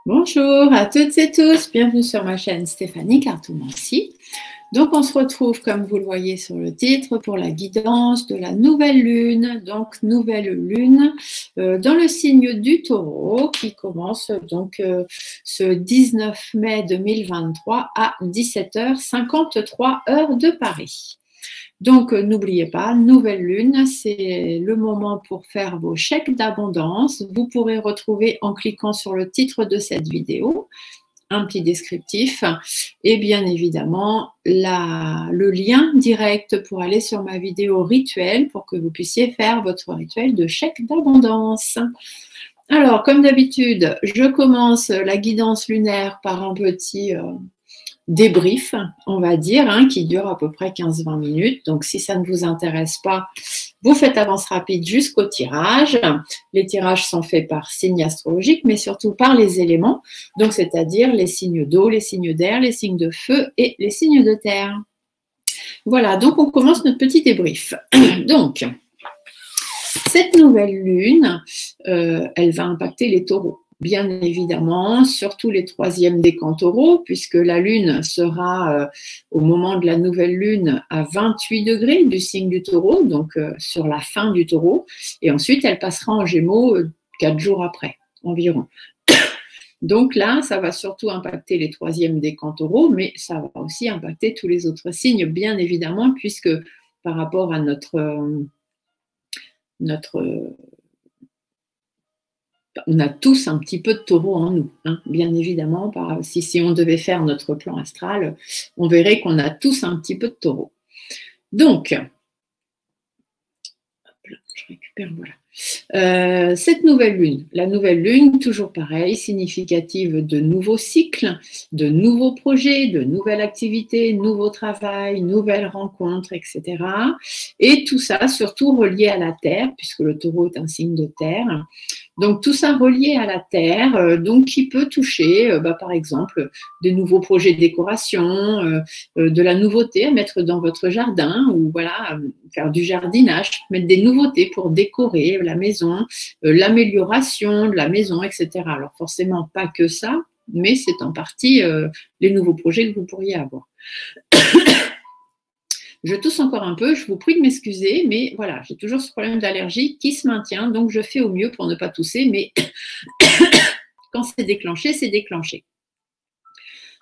Bonjour à toutes et tous, bienvenue sur ma chaîne Stéphanie Cartomancie. Donc on se retrouve, comme vous le voyez sur le titre, pour la guidance de la nouvelle lune. Donc nouvelle lune dans le signe du Taureau qui commence donc ce 19 mai 2023 à 17h53 heure de Paris. Donc, n'oubliez pas, nouvelle lune, c'est le moment pour faire vos chèques d'abondance. Vous pourrez retrouver en cliquant sur le titre de cette vidéo un petit descriptif et bien évidemment le lien direct pour aller sur ma vidéo rituel pour que vous puissiez faire votre rituel de chèque d'abondance. Alors, comme d'habitude, je commence la guidance lunaire par un petit débrief, on va dire, qui dure à peu près 15-20 minutes. Donc, si ça ne vous intéresse pas, vous faites avance rapide jusqu'au tirage. Les tirages sont faits par signes astrologiques, mais surtout par les éléments, donc c'est-à-dire les signes d'eau, les signes d'air, les signes de feu et les signes de terre. Voilà, donc on commence notre petit débrief. Donc, cette nouvelle lune, elle va impacter les taureaux. Bien évidemment, surtout les troisièmes décans taureaux, puisque la lune sera au moment de la nouvelle lune à 28 degrés du signe du taureau, donc sur la fin du taureau, et ensuite elle passera en gémeaux 4 jours après environ. Donc là, ça va surtout impacter les troisièmes décans taureaux, mais ça va aussi impacter tous les autres signes, bien évidemment, puisque par rapport à on a tous un petit peu de taureau en nous, bien évidemment. Si on devait faire notre plan astral, on verrait qu'on a tous un petit peu de taureau. Donc, je récupère, voilà. Cette nouvelle lune, la nouvelle lune, toujours pareil, significative de nouveaux cycles, de nouveaux projets, de nouvelles activités, nouveaux travail, nouvelles rencontres, etc. Et tout ça surtout relié à la terre, puisque le taureau est un signe de terre. Donc tout ça relié à la terre, donc qui peut toucher, par exemple, des nouveaux projets de décoration, de la nouveauté à mettre dans votre jardin, ou voilà, faire du jardinage, mettre des nouveautés pour décorer la maison, l'amélioration de la maison, etc. Alors forcément pas que ça, mais c'est en partie les nouveaux projets que vous pourriez avoir. Je tousse encore un peu, je vous prie de m'excuser, mais voilà, j'ai toujours ce problème d'allergie qui se maintient, donc je fais au mieux pour ne pas tousser, mais quand c'est déclenché, c'est déclenché.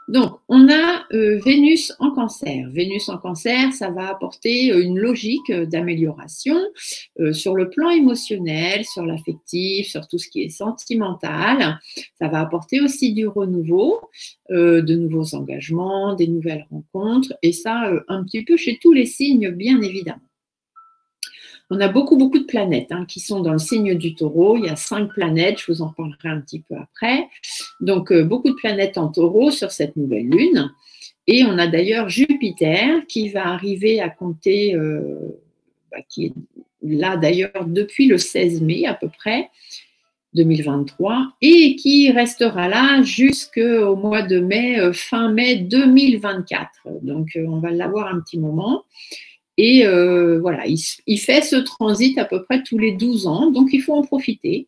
Donc, on a Vénus en cancer. Vénus en cancer, ça va apporter une logique d'amélioration sur le plan émotionnel, sur l'affectif, sur tout ce qui est sentimental. Ça va apporter aussi du renouveau, de nouveaux engagements, des nouvelles rencontres, et ça, un petit peu chez tous les signes, bien évidemment. On a beaucoup de planètes qui sont dans le signe du taureau. Il y a 5 planètes, je vous en parlerai un petit peu après. Donc, beaucoup de planètes en taureau sur cette nouvelle lune. Et on a d'ailleurs Jupiter qui va arriver à compter, qui est là d'ailleurs depuis le 16 mai à peu près, 2023, et qui restera là jusqu'au mois de mai, fin mai 2024. Donc, on va l'avoir un petit moment. Et voilà, il fait ce transit à peu près tous les 12 ans, donc il faut en profiter,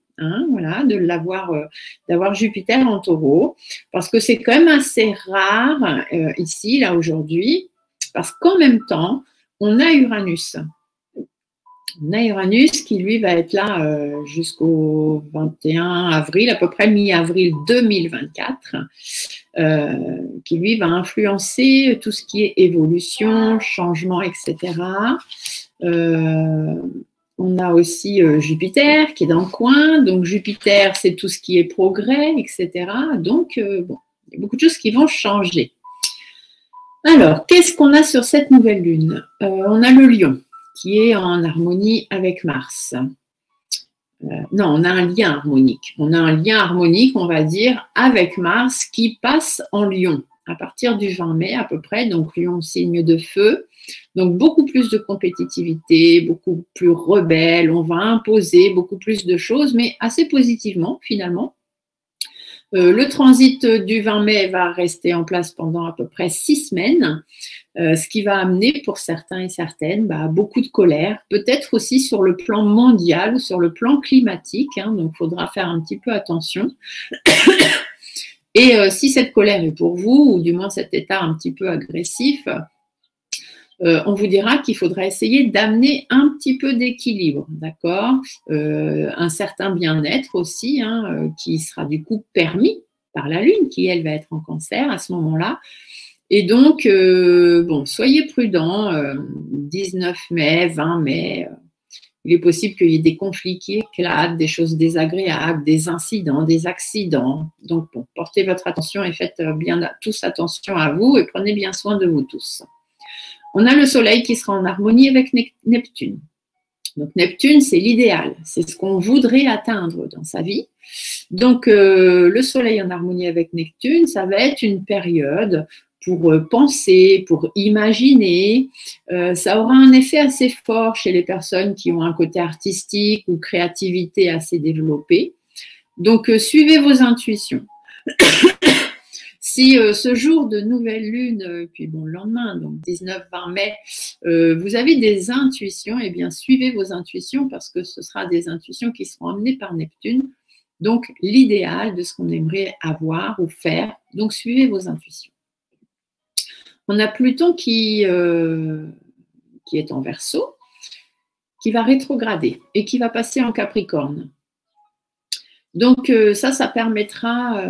voilà, d'avoir Jupiter en taureau, parce que c'est quand même assez rare ici, là, aujourd'hui, parce qu'en même temps, on a Uranus. On a Uranus qui, lui, va être là jusqu'au 21 avril, à peu près mi-avril 2024, qui, lui, va influencer tout ce qui est évolution, changement, etc. On a aussi Jupiter qui est dans le coin. Donc, Jupiter, c'est tout ce qui est progrès, etc. Donc, bon, il y a beaucoup de choses qui vont changer. Alors, qu'est-ce qu'on a sur cette nouvelle lune? On a le lion qui est en harmonie avec Mars. Non, on a un lien harmonique. On a un lien harmonique, on va dire, avec Mars qui passe en Lion à partir du 20 mai à peu près. Donc, Lion, signe de feu. Donc, beaucoup plus de compétitivité, beaucoup plus rebelle. On va imposer beaucoup plus de choses, mais assez positivement, finalement. Le transit du 20 mai va rester en place pendant à peu près 6 semaines, ce qui va amener pour certains et certaines beaucoup de colère, peut-être aussi sur le plan mondial ou sur le plan climatique, donc il faudra faire un petit peu attention. Et si cette colère est pour vous, ou du moins cet état un petit peu agressif, on vous dira qu'il faudra essayer d'amener un petit peu d'équilibre, d'accord, un certain bien-être aussi, hein, qui sera du coup permis par la Lune, qui elle va être en Cancer à ce moment-là. Et donc, bon, soyez prudents, 19 mai, 20 mai, il est possible qu'il y ait des conflits qui éclatent, des choses désagréables, des incidents, des accidents. Donc, bon, portez votre attention et faites bien tous attention à vous et prenez bien soin de vous tous. On a le Soleil qui sera en harmonie avec Neptune. Donc, Neptune, c'est l'idéal, c'est ce qu'on voudrait atteindre dans sa vie. Donc, le Soleil en harmonie avec Neptune, ça va être une période pour penser, pour imaginer. Ça aura un effet assez fort chez les personnes qui ont un côté artistique ou créativité assez développé. Donc, suivez vos intuitions. Si ce jour de nouvelle lune, puis bon, le lendemain, donc 19-20 mai, vous avez des intuitions, eh bien, suivez vos intuitions parce que ce sera des intuitions qui seront amenées par Neptune. Donc, l'idéal de ce qu'on aimerait avoir ou faire. Donc, suivez vos intuitions. On a Pluton qui est en Verseau, qui va rétrograder et qui va passer en Capricorne. Donc, ça permettra,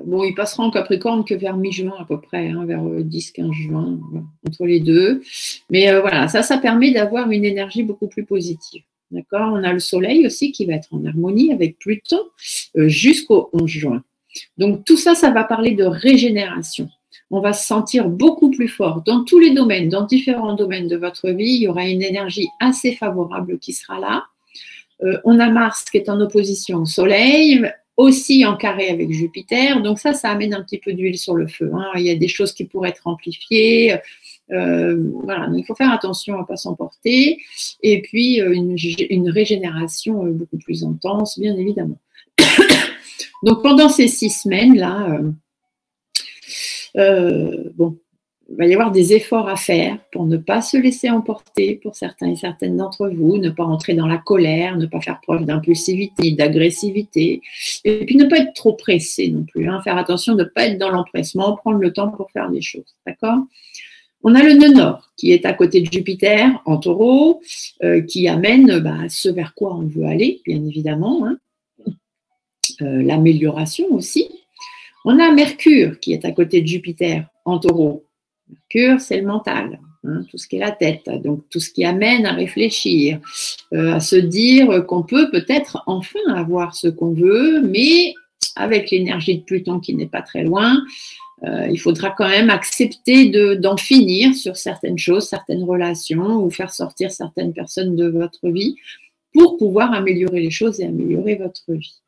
bon, il passera en Capricorne que vers mi-juin à peu près, hein, vers 10-15 juin, entre les deux. Mais voilà, ça permet d'avoir une énergie beaucoup plus positive. D'accord? On a le Soleil aussi qui va être en harmonie avec Pluton jusqu'au 11 juin. Donc, tout ça va parler de régénération. On va se sentir beaucoup plus fort dans tous les domaines, dans différents domaines de votre vie. Il y aura une énergie assez favorable qui sera là. On a Mars qui est en opposition au Soleil, aussi en carré avec Jupiter. Donc ça amène un petit peu d'huile sur le feu. Hein. Il y a des choses qui pourraient être amplifiées. Voilà, donc il faut faire attention à ne pas s'emporter. Et puis, une régénération beaucoup plus intense, bien évidemment. Donc, pendant ces 6 semaines-là, bon, il va y avoir des efforts à faire pour ne pas se laisser emporter pour certains et certaines d'entre vous, ne pas entrer dans la colère, ne pas faire preuve d'impulsivité, d'agressivité, et puis ne pas être trop pressé non plus, hein, faire attention de ne pas être dans l'empressement, prendre le temps pour faire les choses, d'accord ? On a le nœud nord qui est à côté de Jupiter en Taureau, qui amène ce vers quoi on veut aller, bien évidemment, hein, l'amélioration aussi. On a Mercure qui est à côté de Jupiter en Taureau. Mercure, c'est le mental, hein, tout ce qui est la tête, donc tout ce qui amène à réfléchir, à se dire qu'on peut peut-être enfin avoir ce qu'on veut, mais avec l'énergie de Pluton qui n'est pas très loin, il faudra quand même accepter d'en finir sur certaines choses, certaines relations, ou faire sortir certaines personnes de votre vie pour pouvoir améliorer les choses et améliorer votre vie.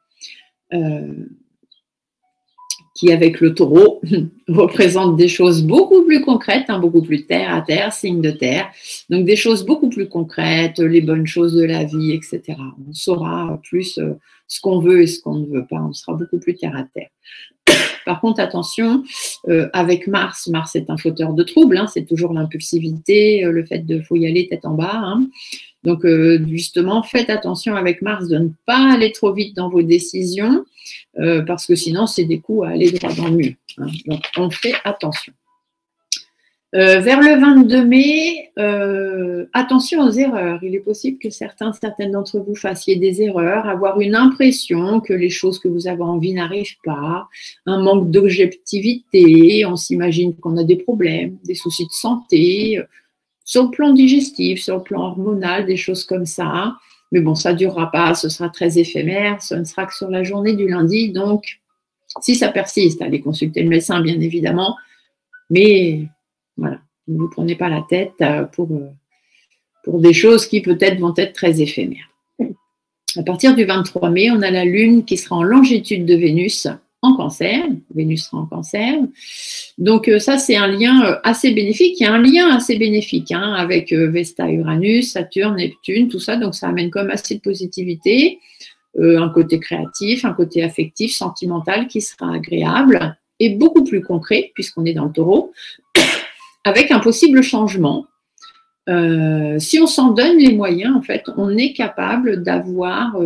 Qui avec le Taureau représente des choses beaucoup plus concrètes, hein, beaucoup plus terre à terre, signe de terre, donc des choses beaucoup plus concrètes, les bonnes choses de la vie, etc. On saura plus ce qu'on veut et ce qu'on ne veut pas, on sera beaucoup plus terre à terre. Par contre, attention, avec Mars est un fauteur de troubles, hein, c'est toujours l'impulsivité, le fait de faut y aller tête en bas. Hein. Donc, justement, faites attention avec Mars de ne pas aller trop vite dans vos décisions, parce que sinon, c'est des coups à aller droit dans le mur. Hein. Donc, on fait attention. Vers le 22 mai, attention aux erreurs. Il est possible que certaines d'entre vous fassiez des erreurs, avoir une impression que les choses que vous avez envie n'arrivent pas, un manque d'objectivité, on s'imagine qu'on a des problèmes, des soucis de santé, sur le plan digestif, sur le plan hormonal, des choses comme ça. Mais bon, ça ne durera pas, ce sera très éphémère, ce ne sera que sur la journée du lundi. Donc, si ça persiste, allez consulter le médecin, bien évidemment. Mais voilà, ne vous prenez pas la tête pour des choses qui peut-être vont être très éphémères. À partir du 23 mai, on a la Lune qui sera en longitude de Vénus en Cancer. Vénus sera en Cancer. Donc ça, c'est un lien assez bénéfique. Il y a un lien assez bénéfique hein, avec Vesta, Uranus, Saturne, Neptune, tout ça. Donc ça amène quand même assez de positivité, un côté créatif, un côté affectif, sentimental qui sera agréable et beaucoup plus concret puisqu'on est dans le Taureau, avec un possible changement. Si on s'en donne les moyens, en fait, on est capable d'avoir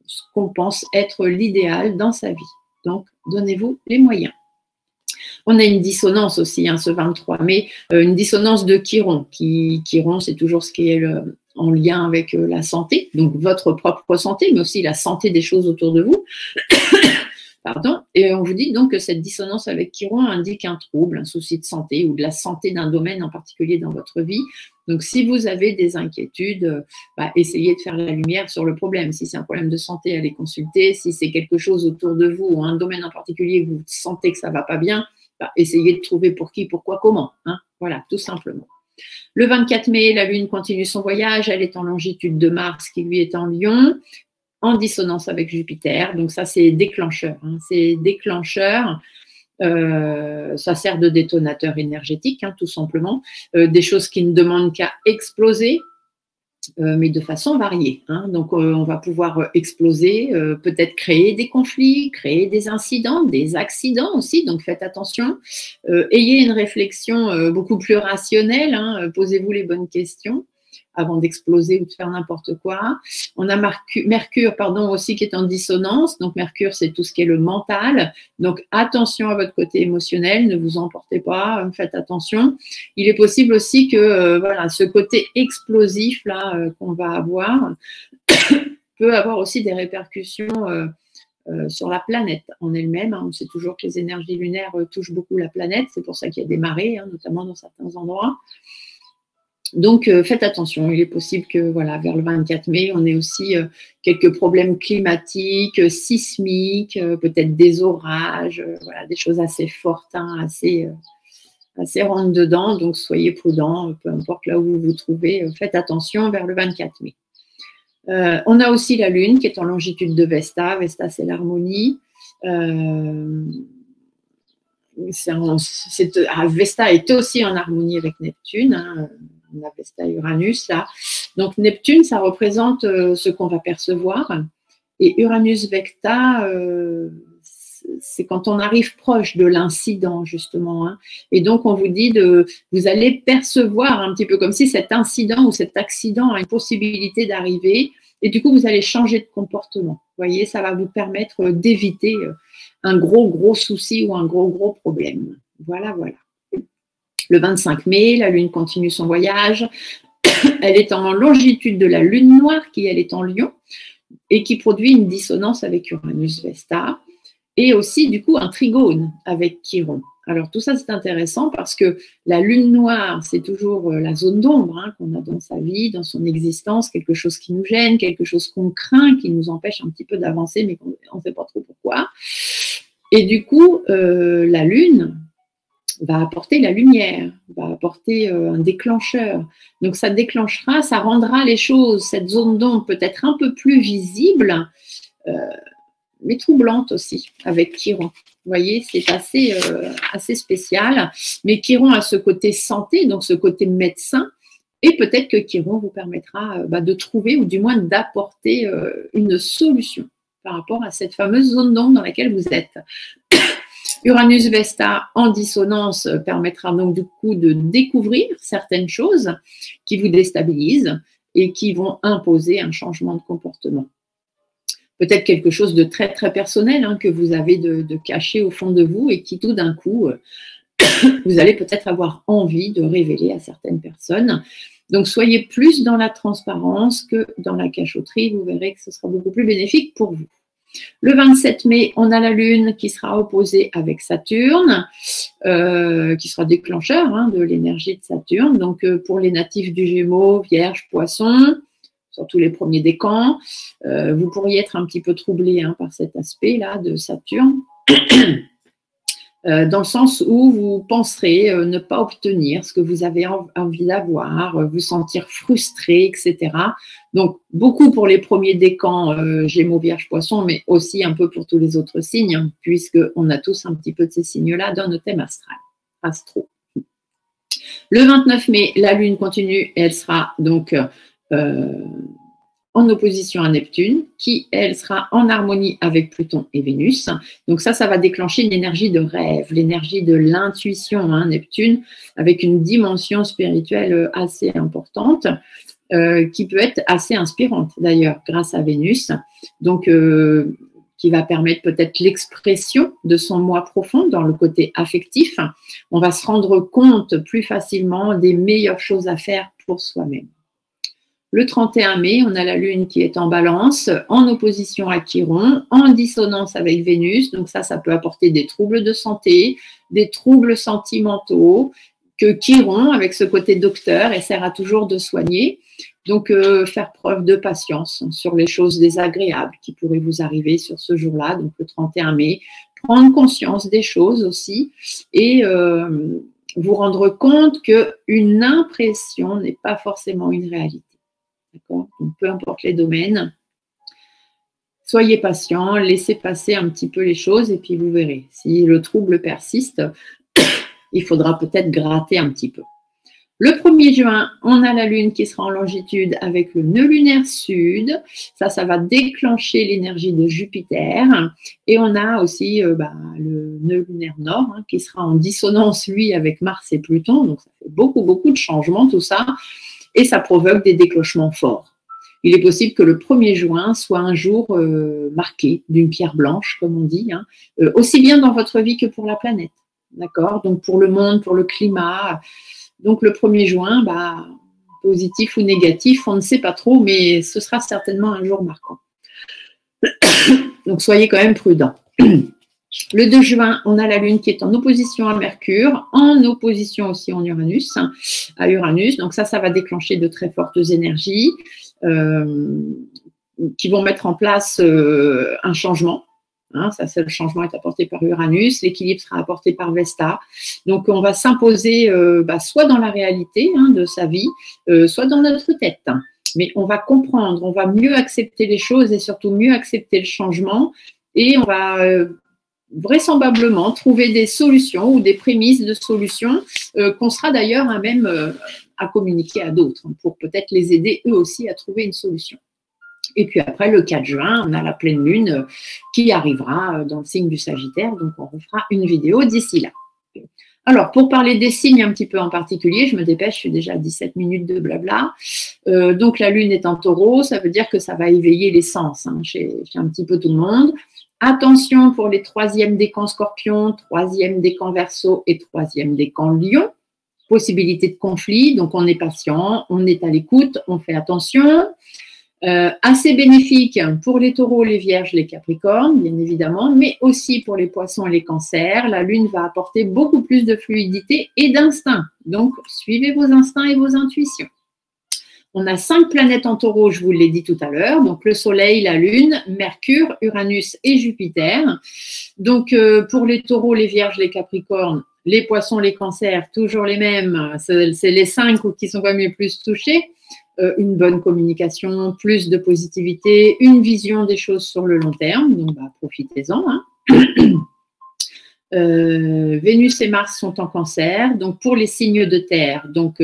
ce qu'on pense être l'idéal dans sa vie. Donc, donnez-vous les moyens. On a une dissonance aussi, hein, ce 23 mai, une dissonance de Chiron. Chiron, c'est toujours ce qui est en lien avec la santé, donc votre propre santé, mais aussi la santé des choses autour de vous. Pardon. Et on vous dit donc que cette dissonance avec Chiron indique un trouble, un souci de santé ou de la santé d'un domaine en particulier dans votre vie. Donc, si vous avez des inquiétudes, essayez de faire la lumière sur le problème. Si c'est un problème de santé, allez consulter. Si c'est quelque chose autour de vous ou un domaine en particulier que vous sentez que ça ne va pas bien, essayez de trouver pour qui, pourquoi, comment. Hein. Voilà, tout simplement. Le 24 mai, la Lune continue son voyage. Elle est en longitude de Mars qui lui est en Lion, en dissonance avec Jupiter. Donc ça, c'est déclencheur. Hein. C'est déclencheur. Ça sert de détonateur énergétique, hein, tout simplement. Des choses qui ne demandent qu'à exploser, mais de façon variée. Hein. Donc, on va pouvoir exploser, peut-être créer des conflits, créer des incidents, des accidents aussi. Donc, faites attention. Ayez une réflexion beaucoup plus rationnelle. Hein. Posez-vous les bonnes questions avant d'exploser ou de faire n'importe quoi. On a Mercure, aussi qui est en dissonance. Donc, Mercure, c'est tout ce qui est le mental. Donc, attention à votre côté émotionnel, ne vous emportez pas, faites attention. Il est possible aussi que ce côté explosif là qu'on va avoir peut avoir aussi des répercussions sur la planète en elle-même. Hein. On sait toujours que les énergies lunaires touchent beaucoup la planète. C'est pour ça qu'il y a des marées, hein, notamment dans certains endroits. Donc, faites attention. Il est possible que, vers le 24 mai, on ait aussi quelques problèmes climatiques, sismiques, peut-être des orages, des choses assez fortes, hein, assez rentre-dedans. Donc, soyez prudents, peu importe là où vous vous trouvez. Faites attention vers le 24 mai. On a aussi la Lune qui est en longitude de Vesta. Vesta, c'est l'harmonie. Vesta est aussi en harmonie avec Neptune. Hein. On a Vesta et Uranus là. Donc Neptune, ça représente ce qu'on va percevoir. Et Uranus-Vecta, c'est quand on arrive proche de l'incident, justement. Hein. Et donc, on vous dit vous allez percevoir un petit peu comme si cet incident ou cet accident a une possibilité d'arriver. Et du coup, vous allez changer de comportement. Vous voyez, ça va vous permettre d'éviter un gros souci ou un gros problème. Voilà. Le 25 mai, la Lune continue son voyage. Elle est en longitude de la Lune noire, qui elle est en Lion, et qui produit une dissonance avec Uranus-Vesta, et aussi du coup un trigone avec Chiron. Alors tout ça c'est intéressant parce que la Lune noire, c'est toujours la zone d'ombre hein, qu'on a dans sa vie, dans son existence, quelque chose qui nous gêne, quelque chose qu'on craint, qui nous empêche un petit peu d'avancer, mais on ne sait pas trop pourquoi. Et du coup, la Lune va apporter la lumière, va apporter un déclencheur. Donc ça déclenchera, ça rendra les choses, cette zone d'ombre peut-être un peu plus visible, mais troublante aussi, avec Chiron. Vous voyez, c'est assez spécial. Mais Chiron a ce côté santé, donc ce côté médecin, et peut-être que Chiron vous permettra de trouver, ou du moins d'apporter une solution par rapport à cette fameuse zone d'ombre dans laquelle vous êtes. Uranus-Vesta en dissonance permettra donc du coup de découvrir certaines choses qui vous déstabilisent et qui vont imposer un changement de comportement. Peut-être quelque chose de très très personnel hein, que vous avez de caché au fond de vous et qui tout d'un coup, vous allez peut-être avoir envie de révéler à certaines personnes. Donc soyez plus dans la transparence que dans la cachotterie, vous verrez que ce sera beaucoup plus bénéfique pour vous. Le 27 mai, on a la Lune qui sera opposée avec Saturne, qui sera déclencheur hein, de l'énergie de Saturne. Donc, pour les natifs du Gémeaux, Vierge, Poisson, surtout les premiers décans, vous pourriez être un petit peu troublé hein, par cet aspect-là de Saturne. Dans le sens où vous penserez ne pas obtenir ce que vous avez envie d'avoir, vous sentir frustré, etc. Donc, beaucoup pour les premiers décans Gémeaux, Vierge, Poisson, mais aussi un peu pour tous les autres signes, hein, puisqu'on a tous un petit peu de ces signes-là dans nos thèmes astro. Le 29 mai, la Lune continue et elle sera donc en opposition à Neptune, qui, elle, sera en harmonie avec Pluton et Vénus. Donc ça va déclencher une énergie de rêve, l'énergie de l'intuition, hein, Neptune, avec une dimension spirituelle assez importante, qui peut être assez inspirante, d'ailleurs, grâce à Vénus, donc qui qui va permettre peut-être l'expression de son moi profond dans le côté affectif. On va se rendre compte plus facilement des meilleures choses à faire pour soi-même. Le 31 mai, on a la Lune qui est en Balance, en opposition à Chiron, en dissonance avec Vénus. Donc ça peut apporter des troubles de santé, des troubles sentimentaux, que Chiron, avec ce côté docteur, essaiera toujours de soigner. Donc, faire preuve de patience sur les choses désagréables qui pourraient vous arriver sur ce jour-là, donc le 31 mai. Prendre conscience des choses aussi et vous rendre compte qu'une impression n'est pas forcément une réalité. D'accord ? Donc, peu importe les domaines, soyez patient, laissez passer un petit peu les choses et puis vous verrez. Si le trouble persiste, il faudra peut-être gratter un petit peu. Le 1er juin, on a la Lune qui sera en longitude avec le nœud lunaire sud. Ça va déclencher l'énergie de Jupiter. Et on a aussi le nœud lunaire nord qui sera en dissonance, lui, avec Mars et Pluton. Donc, ça fait beaucoup, beaucoup de changements, tout ça. Et ça provoque des déclenchements forts. Il est possible que le 1er juin soit un jour marqué d'une pierre blanche, comme on dit, aussi bien dans votre vie que pour la planète. D'accord ? Donc, pour le monde, pour le climat. Donc, le 1er juin, positif ou négatif, on ne sait pas trop, mais ce sera certainement un jour marquant. Donc, soyez quand même prudents. Le 2 juin, on a la Lune qui est en opposition à Mercure, en opposition aussi à Uranus. Donc, ça va déclencher de très fortes énergies qui vont mettre en place un changement. Le changement est apporté par Uranus, l'équilibre sera apporté par Vesta. Donc, on va s'imposer soit dans la réalité de sa vie, soit dans notre tête. Mais on va comprendre, on va mieux accepter les choses et surtout mieux accepter le changement. Et on va vraisemblablement trouver des solutions ou des prémices de solutions qu'on sera d'ailleurs à même à communiquer à d'autres pour peut-être les aider eux aussi à trouver une solution. Et puis après, le 4 juin, on a la pleine lune qui arrivera dans le signe du Sagittaire. Donc, on refera une vidéo d'ici là. Alors, pour parler des signes un petit peu en particulier, je me dépêche, je suis déjà à 17 minutes de blabla. Donc, la lune est en taureau, ça veut dire que ça va éveiller les sens chez un petit peu tout le monde. Attention pour les 3e décans Scorpion, 3e décan Verseau et 3e décan Lion. Possibilité de conflit, donc on est patient, on est à l'écoute, on fait attention. Assez bénéfique pour les taureaux, les vierges, les capricornes, bien évidemment, mais aussi pour les poissons et les cancers. La lune va apporter beaucoup plus de fluidité et d'instinct. Donc, suivez vos instincts et vos intuitions. On a 5 planètes en taureau, je vous l'ai dit tout à l'heure. Donc, le soleil, la lune, Mercure, Uranus et Jupiter. Donc, pour les taureaux, les vierges, les capricornes, les poissons, les cancers, toujours les mêmes. C'est les 5 qui sont quand même les plus touchés. Une bonne communication, plus de positivité, une vision des choses sur le long terme, donc profitez-en. Vénus et Mars sont en Cancer, donc pour les signes de terre, donc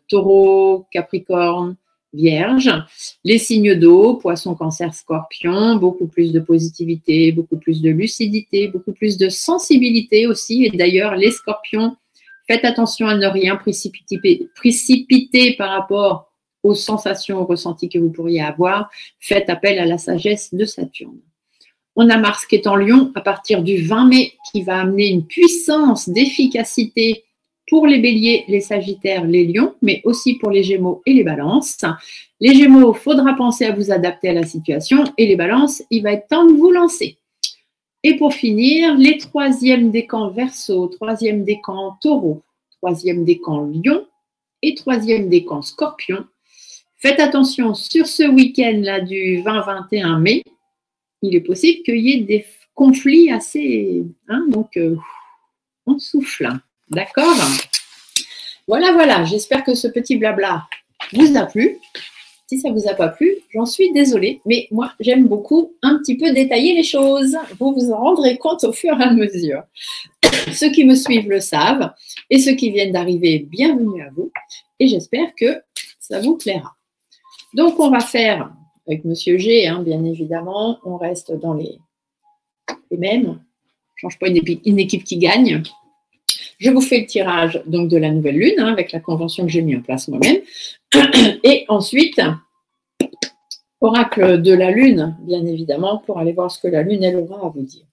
Taureau, Capricorne, Vierge, les signes d'eau, Poisson, Cancer, Scorpion, beaucoup plus de positivité, beaucoup plus de lucidité, beaucoup plus de sensibilité aussi, et d'ailleurs les Scorpions, faites attention à ne rien précipiter par rapport aux sensations, aux ressentis que vous pourriez avoir, faites appel à la sagesse de Saturne. On a Mars qui est en Lion à partir du 20 mai, qui va amener une puissance d'efficacité pour les béliers, les sagittaires, les lions, mais aussi pour les gémeaux et les balances. Les gémeaux, il faudra penser à vous adapter à la situation, et les balances, il va être temps de vous lancer. Et pour finir, les 3e décans Verseau, 3e décan Taureau, 3e décan Lion et 3e décan Scorpion. Faites attention, sur ce week-end-là du 20-21 mai, il est possible qu'il y ait des conflits assez... donc, on souffle. D'accord ? Voilà. J'espère que ce petit blabla vous a plu. Si ça ne vous a pas plu, j'en suis désolée. Mais moi, j'aime beaucoup un petit peu détailler les choses. Vous vous en rendrez compte au fur et à mesure. Ceux qui me suivent le savent. Et ceux qui viennent d'arriver, bienvenue à vous. Et j'espère que ça vous plaira. Donc, on va faire, avec Monsieur G, bien évidemment, on reste dans les mêmes. On ne change pas une équipe qui gagne. Je vous fais le tirage donc, de la nouvelle lune, avec la convention que j'ai mis en place moi-même. Et ensuite, oracle de la Lune, bien évidemment, pour aller voir ce que la Lune, elle aura à vous dire.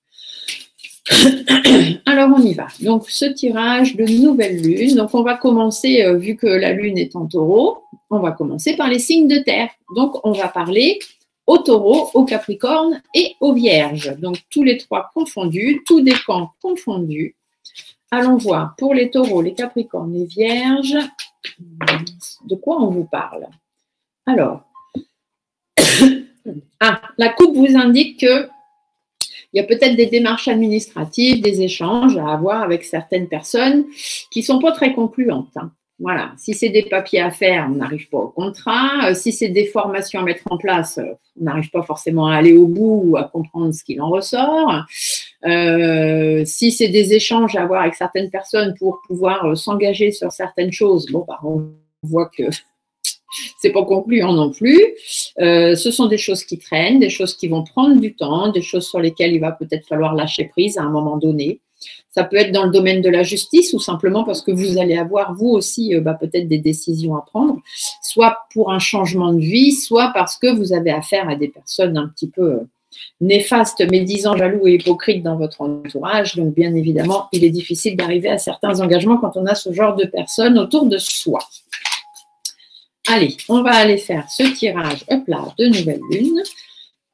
Alors, on y va. Donc, ce tirage de nouvelle Lune. Donc, on va commencer, vu que la Lune est en taureau, on va commencer par les signes de terre. Donc, on va parler au taureau, au capricorne et aux vierges. Donc, tous les trois confondus, tous des camps confondus. Allons voir pour les taureaux, les capricornes, les vierges, de quoi on vous parle. Alors, la coupe vous indique que il y a peut-être des démarches administratives, des échanges à avoir avec certaines personnes qui ne sont pas très concluantes. Hein. Voilà. Si c'est des papiers à faire, on n'arrive pas au contrat. Si c'est des formations à mettre en place, on n'arrive pas forcément à aller au bout ou à comprendre ce qu'il en ressort. Si c'est des échanges à avoir avec certaines personnes pour pouvoir s'engager sur certaines choses, bon, bah, on voit que c'est pas concluant non plus. Ce sont des choses qui traînent, des choses qui vont prendre du temps, des choses sur lesquelles il va peut-être falloir lâcher prise à un moment donné. Ça peut être dans le domaine de la justice ou simplement parce que vous allez avoir, vous aussi, peut-être des décisions à prendre, soit pour un changement de vie, soit parce que vous avez affaire à des personnes un petit peu néfastes, médisants, jaloux et hypocrites dans votre entourage. Donc, bien évidemment, il est difficile d'arriver à certains engagements quand on a ce genre de personnes autour de soi. Allez, on va aller faire ce tirage, hop là, de nouvelle lune.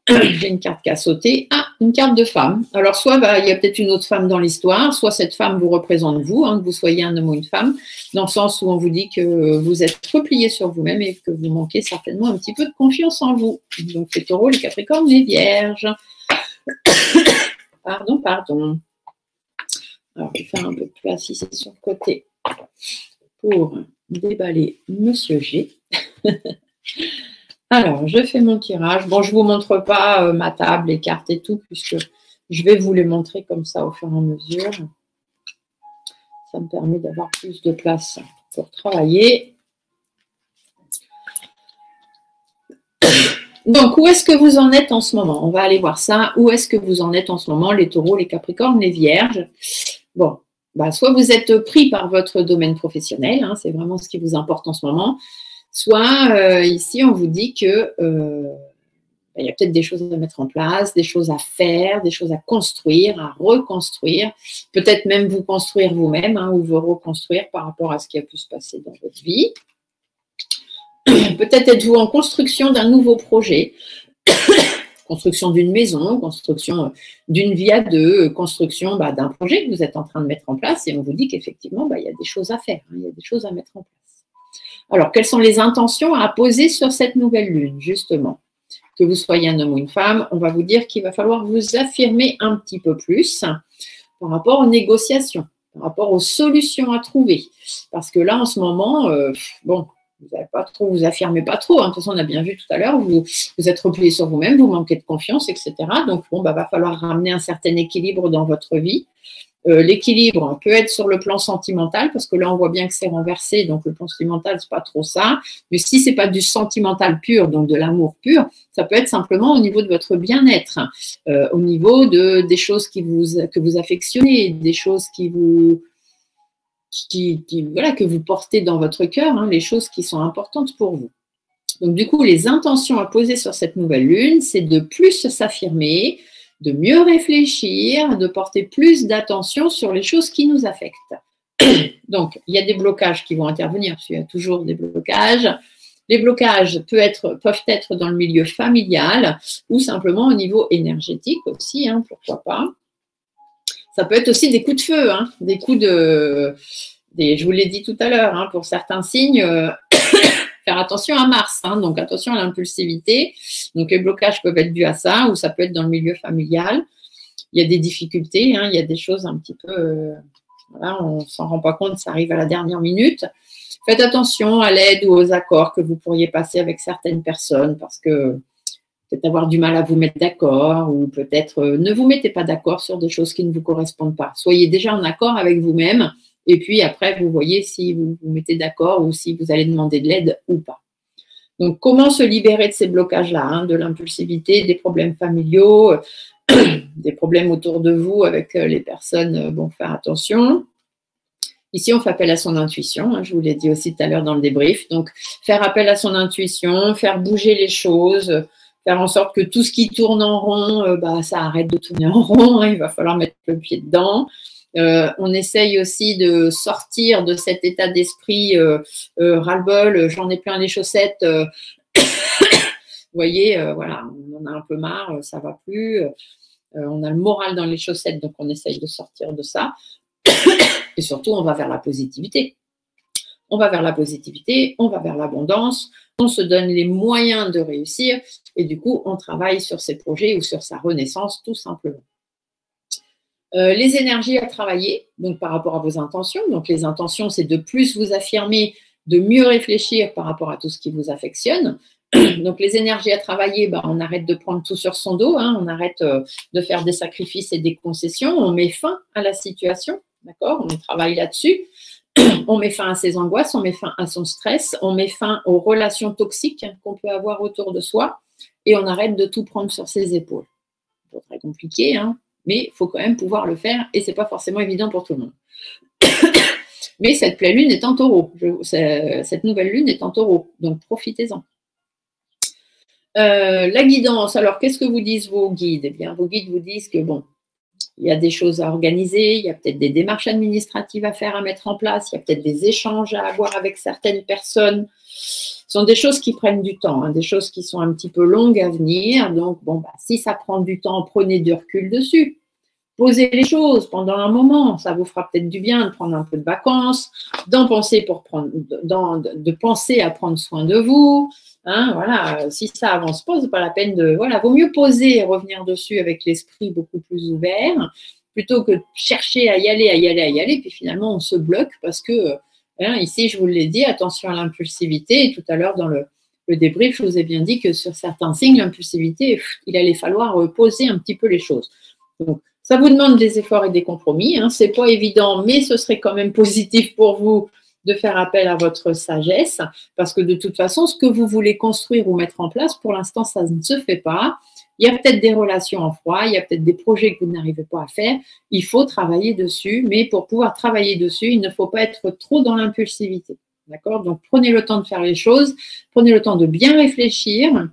J'ai une carte qui a sauté. Ah, une carte de femme. Alors, soit il y a peut-être une autre femme dans l'histoire, soit cette femme vous représente vous, hein, que vous soyez un homme ou une femme, dans le sens où on vous dit que vous êtes replié sur vous-même et que vous manquez certainement un petit peu de confiance en vous. Donc, les taureaux, les capricornes, les vierges. Pardon. Alors, je vais faire un peu de place ici sur le côté pour déballer Monsieur G. Alors, je fais mon tirage. Bon, je ne vous montre pas ma table, les cartes et tout, puisque je vais vous les montrer comme ça au fur et à mesure. Ça me permet d'avoir plus de place pour travailler. Donc, où est-ce que vous en êtes en ce moment? On va aller voir ça. Où est-ce que vous en êtes en ce moment, les taureaux, les capricornes, les vierges? Bon, soit vous êtes pris par votre domaine professionnel, hein, c'est vraiment ce qui vous importe en ce moment. Soit ici, on vous dit que il y a peut-être des choses à mettre en place, des choses à faire, des choses à construire, à reconstruire, peut-être même vous construire vous-même, hein, ou vous reconstruire par rapport à ce qui a pu se passer dans votre vie. Peut-être êtes-vous en construction d'un nouveau projet, construction d'une maison, construction d'une vie à deux, construction d'un projet que vous êtes en train de mettre en place, et on vous dit qu'effectivement, il y a des choses à faire, hein, il y a des choses à mettre en place. Alors, quelles sont les intentions à poser sur cette nouvelle lune, justement? Que vous soyez un homme ou une femme, on va vous dire qu'il va falloir vous affirmer un petit peu plus par rapport aux négociations, par rapport aux solutions à trouver. Parce que là, en ce moment, vous n'avez pas trop, vous affirmez pas trop. Hein. De toute façon, on a bien vu tout à l'heure, vous êtes replié sur vous-même, vous manquez de confiance, etc. Donc, va falloir ramener un certain équilibre dans votre vie. L'équilibre peut être sur le plan sentimental, parce que là, on voit bien que c'est renversé, donc le plan sentimental, c'est pas trop ça. Mais si c'est pas du sentimental pur, donc de l'amour pur, ça peut être simplement au niveau de votre bien-être, au niveau des choses que vous affectionnez, des choses que vous portez dans votre cœur, hein, les choses qui sont importantes pour vous. Donc, du coup, les intentions à poser sur cette nouvelle lune, c'est de plus s'affirmer, de mieux réfléchir, de porter plus d'attention sur les choses qui nous affectent. Donc, il y a des blocages qui vont intervenir, parce qu'il y a toujours des blocages. Les blocages peuvent être dans le milieu familial ou simplement au niveau énergétique aussi, hein, pourquoi pas. Ça peut être aussi des coups de feu, hein, des coups je vous l'ai dit tout à l'heure, hein, pour certains signes, faire attention à Mars, hein, donc attention à l'impulsivité. Donc les blocages peuvent être dus à ça, ou ça peut être dans le milieu familial. Il y a des difficultés, hein, il y a des choses un petit peu, on ne s'en rend pas compte, ça arrive à la dernière minute. Faites attention à l'aide ou aux accords que vous pourriez passer avec certaines personnes, parce que peut-être avoir du mal à vous mettre d'accord, ou peut-être ne vous mettez pas d'accord sur des choses qui ne vous correspondent pas. Soyez déjà en accord avec vous-même. Et puis après, vous voyez si vous vous mettez d'accord ou si vous allez demander de l'aide ou pas. Donc, comment se libérer de ces blocages-là, hein, de l'impulsivité, des problèmes familiaux, des problèmes autour de vous avec les personnes, faire attention. Ici, on fait appel à son intuition, hein, je vous l'ai dit aussi tout à l'heure dans le débrief. Donc, faire appel à son intuition, faire bouger les choses, faire en sorte que tout ce qui tourne en rond, ça arrête de tourner en rond, hein, il va falloir mettre le pied dedans. On essaye aussi de sortir de cet état d'esprit ras-le-bol, j'en ai plein les chaussettes, vous voyez, voilà, on en a un peu marre, ça va plus, on a le moral dans les chaussettes, donc on essaye de sortir de ça. Et surtout, on va vers la positivité. On va vers la positivité, on va vers l'abondance, on se donne les moyens de réussir et du coup, on travaille sur ses projets ou sur sa renaissance tout simplement. Les énergies à travailler, donc par rapport à vos intentions. Donc les intentions, c'est de plus vous affirmer, de mieux réfléchir par rapport à tout ce qui vous affectionne. Donc les énergies à travailler, on arrête de prendre tout sur son dos, hein, on arrête de faire des sacrifices et des concessions, on met fin à la situation, d'accord? On travaille là-dessus. On met fin à ses angoisses, on met fin à son stress, on met fin aux relations toxiques qu'on peut avoir autour de soi et on arrête de tout prendre sur ses épaules. C'est très compliqué, hein, mais il faut quand même pouvoir le faire et ce n'est pas forcément évident pour tout le monde. Mais cette pleine lune est en taureau, cette nouvelle lune est en taureau, donc profitez-en. La guidance, alors qu'est-ce que vous disent vos guides? Eh bien, vos guides vous disent que bon, il y a des choses à organiser, il y a peut-être des démarches administratives à faire, à mettre en place, il y a peut-être des échanges à avoir avec certaines personnes. Ce sont des choses qui prennent du temps, hein, des choses qui sont un petit peu longues à venir. Donc, bon, si ça prend du temps, prenez du recul dessus. Posez les choses pendant un moment. Ça vous fera peut-être du bien de prendre un peu de vacances, de penser à prendre soin de vous. Hein, voilà, si ça avance pas, c'est pas la peine de. Voilà, vaut mieux poser et revenir dessus avec l'esprit beaucoup plus ouvert, plutôt que de chercher à y aller, puis finalement on se bloque parce que ici, je vous l'ai dit, attention à l'impulsivité. Et tout à l'heure dans le débrief, je vous ai bien dit que sur certains signes, l'impulsivité, il allait falloir poser un petit peu les choses. Donc, ça vous demande des efforts et des compromis. Hein, c'est pas évident, mais ce serait quand même positif pour vous de faire appel à votre sagesse, parce que de toute façon, ce que vous voulez construire ou mettre en place, pour l'instant, ça ne se fait pas. Il y a peut-être des relations en froid, il y a peut-être des projets que vous n'arrivez pas à faire. Il faut travailler dessus, mais pour pouvoir travailler dessus, il ne faut pas être trop dans l'impulsivité. D'accord? Donc, prenez le temps de faire les choses, prenez le temps de bien réfléchir,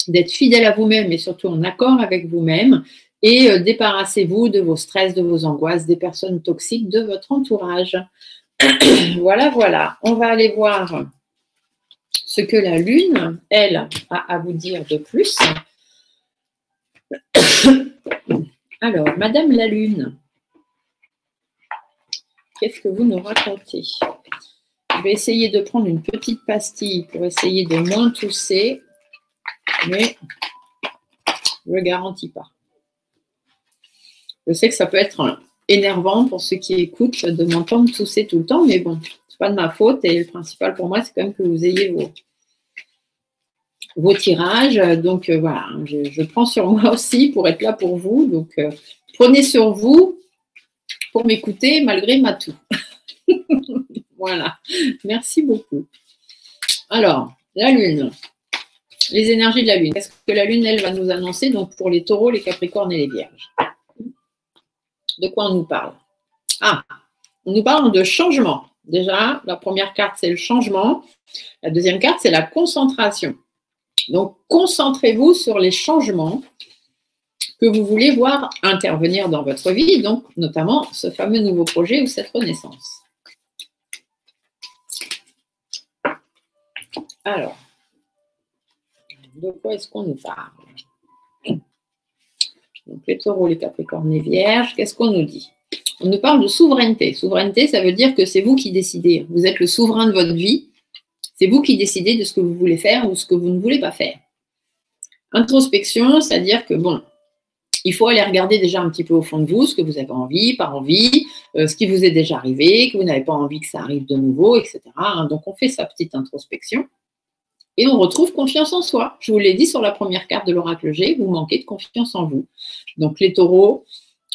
d'être fidèle à vous-même et surtout en accord avec vous-même, et débarrassez-vous de vos stress, de vos angoisses, des personnes toxiques de votre entourage. Voilà, voilà. On va aller voir ce que la Lune, elle, a à vous dire de plus. Alors, Madame la Lune, qu'est-ce que vous nous racontez? Je vais essayer de prendre une petite pastille pour essayer de moins tousser, mais je ne le garantis pas. Je sais que ça peut être énervant pour ceux qui écoutent de m'entendre tousser tout le temps, mais bon, c'est pas de ma faute et le principal pour moi, c'est quand même que vous ayez vos tirages. Donc voilà, je prends sur moi aussi pour être là pour vous. Donc prenez sur vous pour m'écouter malgré ma toux. Voilà, merci beaucoup. Alors, la Lune, les énergies de la Lune. Qu'est-ce que la Lune, elle, va nous annoncer donc pour les taureaux, les capricornes et les vierges? De quoi on nous parle? Ah, on nous parle de changement. Déjà, la première carte, c'est le changement. La deuxième carte, c'est la concentration. Donc, concentrez-vous sur les changements que vous voulez voir intervenir dans votre vie, donc notamment ce fameux nouveau projet ou cette renaissance. Alors, de quoi est-ce qu'on nous parle? Donc, les taureaux, les capricornes, les vierges, qu'est-ce qu'on nous dit? On nous parle de souveraineté. Souveraineté, ça veut dire que c'est vous qui décidez. Vous êtes le souverain de votre vie. C'est vous qui décidez de ce que vous voulez faire ou ce que vous ne voulez pas faire. Introspection, c'est-à-dire que, bon, il faut aller regarder déjà un petit peu au fond de vous ce que vous avez envie, pas envie, ce qui vous est déjà arrivé, que vous n'avez pas envie que ça arrive de nouveau, etc. Donc, on fait sa petite introspection. Et on retrouve confiance en soi. Je vous l'ai dit sur la première carte de l'oracle G, vous manquez de confiance en vous. Donc les taureaux,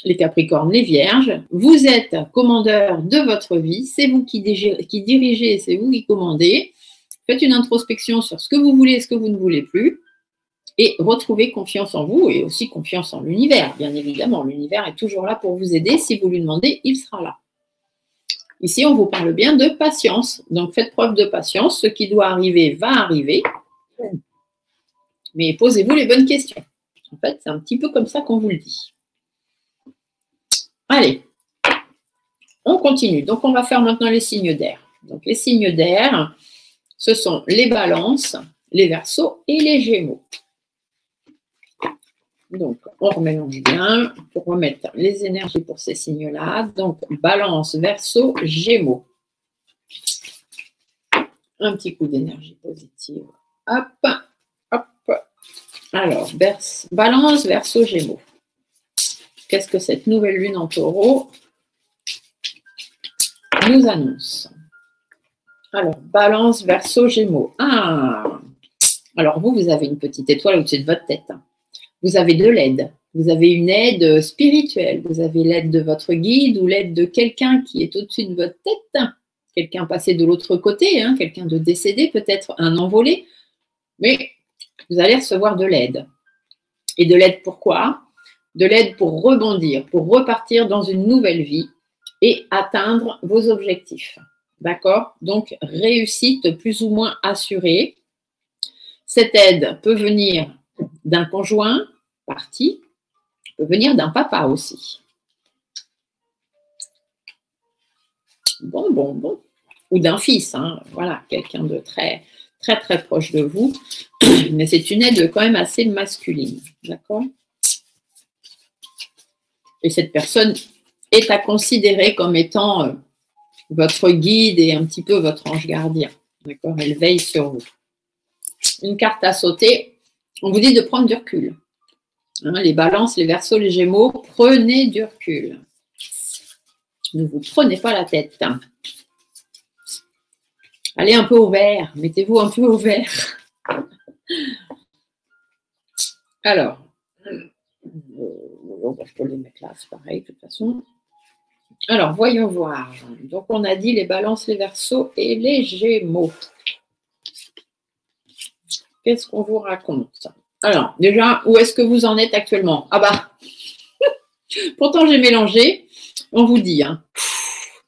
les capricornes, les vierges, vous êtes commandeur de votre vie, c'est vous qui dirigez, c'est vous qui commandez. Faites une introspection sur ce que vous voulez et ce que vous ne voulez plus. Et retrouvez confiance en vous et aussi confiance en l'univers, bien évidemment. L'univers est toujours là pour vous aider. Si vous lui demandez, il sera là. Ici, on vous parle bien de patience. Donc, faites preuve de patience. Ce qui doit arriver va arriver. Mais posez-vous les bonnes questions. En fait, c'est un petit peu comme ça qu'on vous le dit. Allez, on continue. Donc, on va faire maintenant les signes d'air. Donc, les signes d'air, ce sont les balances, les verseaux et les gémeaux. Donc, on remélange bien pour remettre les énergies pour ces signes-là. Donc, balance, verseau, gémeaux. Un petit coup d'énergie positive. Hop, hop. Alors, balance, verseau, gémeaux. Qu'est-ce que cette nouvelle lune en taureau nous annonce? Alors, balance, verseau, gémeaux. Ah! Alors, vous avez une petite étoile au-dessus de votre tête. Vous avez de l'aide. Vous avez une aide spirituelle. Vous avez l'aide de votre guide ou l'aide de quelqu'un qui est au-dessus de votre tête. Quelqu'un passé de l'autre côté, hein, quelqu'un de décédé, peut-être un envolé. Mais vous allez recevoir de l'aide. Et de l'aide pourquoi? De l'aide pour rebondir, pour repartir dans une nouvelle vie et atteindre vos objectifs. D'accord? Donc, réussite plus ou moins assurée. Cette aide peut venir d'un conjoint parti, peut venir d'un papa aussi. Bon. Ou d'un fils, hein. Voilà, quelqu'un de très proche de vous. Mais c'est une aide quand même assez masculine. D'accord? Et cette personne est à considérer comme étant votre guide et un petit peu votre ange gardien. D'accord? Elle veille sur vous. Une carte à sauter, on vous dit de prendre du recul. Hein, les balances, les verseaux, les gémeaux, prenez du recul. Ne vous prenez pas la tête. Hein. Allez un peu au vert, mettez-vous un peu au vert. Alors, je peux les mettre là, c'est pareil de toute façon. Alors, voyons voir. Donc, on a dit les balances, les verseaux et les gémeaux. Qu'est-ce qu'on vous raconte? Alors, déjà, où est-ce que vous en êtes actuellement? Ah bah, pourtant j'ai mélangé. On vous dit, hein,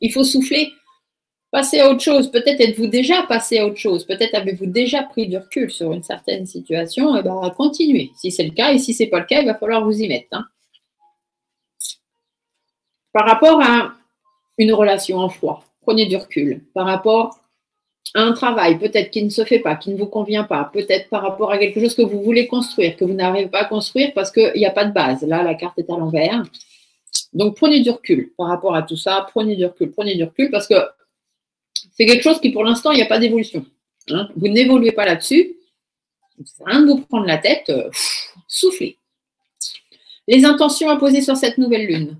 il faut souffler, passer à autre chose. Peut-être êtes-vous déjà passé à autre chose. Peut-être avez-vous déjà pris du recul sur une certaine situation. Et bien, continuez, si c'est le cas. Et si ce n'est pas le cas, il va falloir vous y mettre. Hein. Par rapport à une relation en froid, prenez du recul. Par rapport à un travail, peut-être qui ne se fait pas, qui ne vous convient pas, peut-être par rapport à quelque chose que vous voulez construire, que vous n'arrivez pas à construire parce qu'il n'y a pas de base. Là, la carte est à l'envers. Donc, prenez du recul par rapport à tout ça. Prenez du recul parce que c'est quelque chose qui, pour l'instant, il n'y a pas d'évolution. Hein. Vous n'évoluez pas là-dessus. Ça sert à rien de vous prendre la tête. Soufflez. Les intentions à poser sur cette nouvelle lune.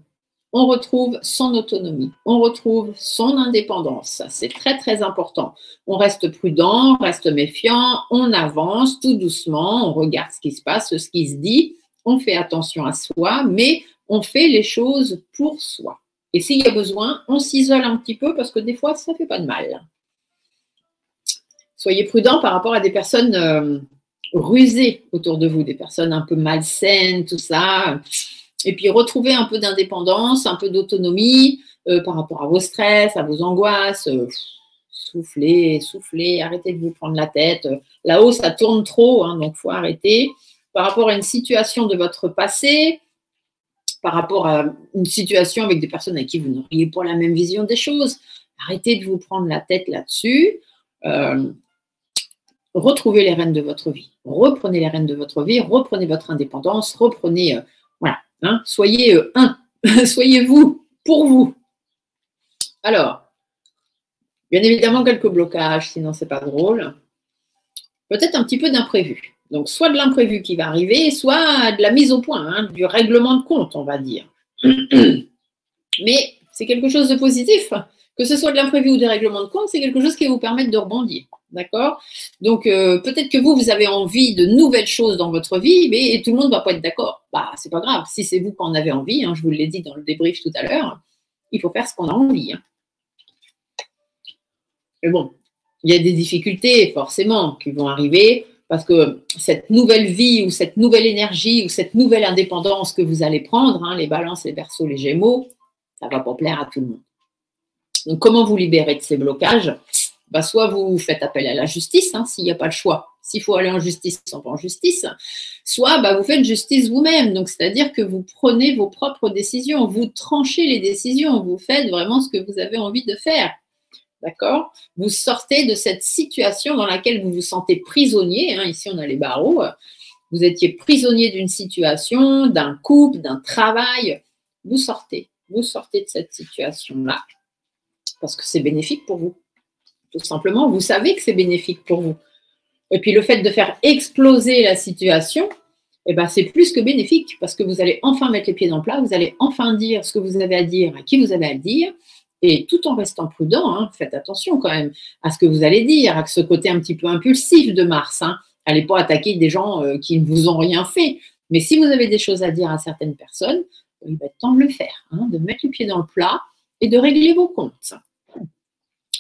On retrouve son autonomie, on retrouve son indépendance. C'est très important. On reste prudent, on reste méfiant, on avance tout doucement, on regarde ce qui se passe, ce qui se dit, on fait attention à soi, mais on fait les choses pour soi. Et s'il y a besoin, on s'isole un petit peu parce que des fois, ça ne fait pas de mal. Soyez prudent par rapport à des personnes rusées autour de vous, des personnes un peu malsaines, tout ça. Et puis, retrouvez un peu d'indépendance, un peu d'autonomie par rapport à vos stress, à vos angoisses. Soufflez, arrêtez de vous prendre la tête. Là-haut, ça tourne trop, hein, donc il faut arrêter. Par rapport à une situation de votre passé, par rapport à une situation avec des personnes avec qui vous n'auriez pas la même vision des choses, arrêtez de vous prendre la tête là-dessus. Retrouvez les rênes de votre vie. Reprenez les rênes de votre vie, reprenez votre indépendance, reprenez... voilà. Hein, soyez un, soyez vous, pour vous. Alors, bien évidemment, quelques blocages, sinon c'est pas drôle. Peut-être un petit peu d'imprévu. Donc, soit de l'imprévu qui va arriver, soit de la mise au point, hein, du règlement de compte, on va dire. Mais c'est quelque chose de positif. Que ce soit de l'imprévu ou des règlements de compte, c'est quelque chose qui va vous permettre de rebondir. D'accord? Donc, peut-être que vous avez envie de nouvelles choses dans votre vie, mais tout le monde ne va pas être d'accord. Bah, c'est pas grave. Si c'est vous qui en avez envie, hein, je vous l'ai dit dans le débrief tout à l'heure, il faut faire ce qu'on a envie. Hein. Mais bon, il y a des difficultés, forcément, qui vont arriver, parce que cette nouvelle vie ou cette nouvelle énergie ou cette nouvelle indépendance que vous allez prendre, hein, les balances, les verseaux, les gémeaux, ça ne va pas plaire à tout le monde. Donc, comment vous libérer de ces blocages? Bah, soit vous faites appel à la justice, hein, s'il n'y a pas le choix. s'il faut aller en justice, on va en justice, soit bah, vous faites justice vous-même. Donc, c'est-à-dire que vous prenez vos propres décisions, vous tranchez les décisions, vous faites vraiment ce que vous avez envie de faire. D'accord? Vous sortez de cette situation dans laquelle vous vous sentez prisonnier. Hein, ici, on a les barreaux. Vous étiez prisonnier d'une situation, d'un couple, d'un travail. Vous sortez de cette situation-là parce que c'est bénéfique pour vous. Tout simplement, vous savez que c'est bénéfique pour vous. Et puis, le fait de faire exploser la situation, eh ben, c'est plus que bénéfique parce que vous allez enfin mettre les pieds dans le plat, vous allez enfin dire ce que vous avez à dire, à qui vous avez à le dire. Et tout en restant prudent, hein, faites attention quand même à ce que vous allez dire, à ce côté un petit peu impulsif de Mars. Hein. Allez pas attaquer des gens qui ne vous ont rien fait. Mais si vous avez des choses à dire à certaines personnes, il va être temps de le faire, hein, de mettre le pied dans le plat et de régler vos comptes.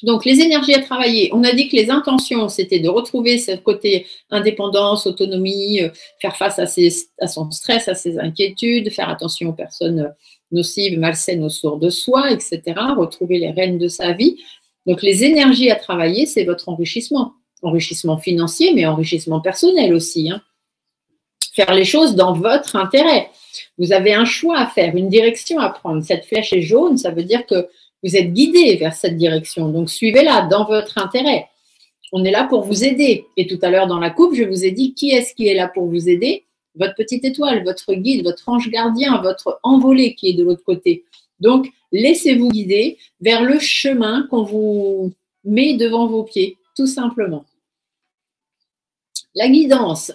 Donc, les énergies à travailler, on a dit que les intentions, c'était de retrouver ce côté indépendance, autonomie, faire face à son stress, à ses inquiétudes, faire attention aux personnes nocives, malsaines, aux sourds de soi, etc. Retrouver les rênes de sa vie. Donc, les énergies à travailler, c'est votre enrichissement. Enrichissement financier, mais enrichissement personnel aussi. Hein. Faire les choses dans votre intérêt. Vous avez un choix à faire, une direction à prendre. Cette flèche est jaune, ça veut dire que vous êtes guidé vers cette direction. Donc, suivez-la dans votre intérêt. On est là pour vous aider. Et tout à l'heure, dans la coupe, je vous ai dit qui est-ce qui est là pour vous aider? Votre petite étoile, votre guide, votre ange gardien, votre envolé qui est de l'autre côté. Donc, laissez-vous guider vers le chemin qu'on vous met devant vos pieds, tout simplement. La guidance.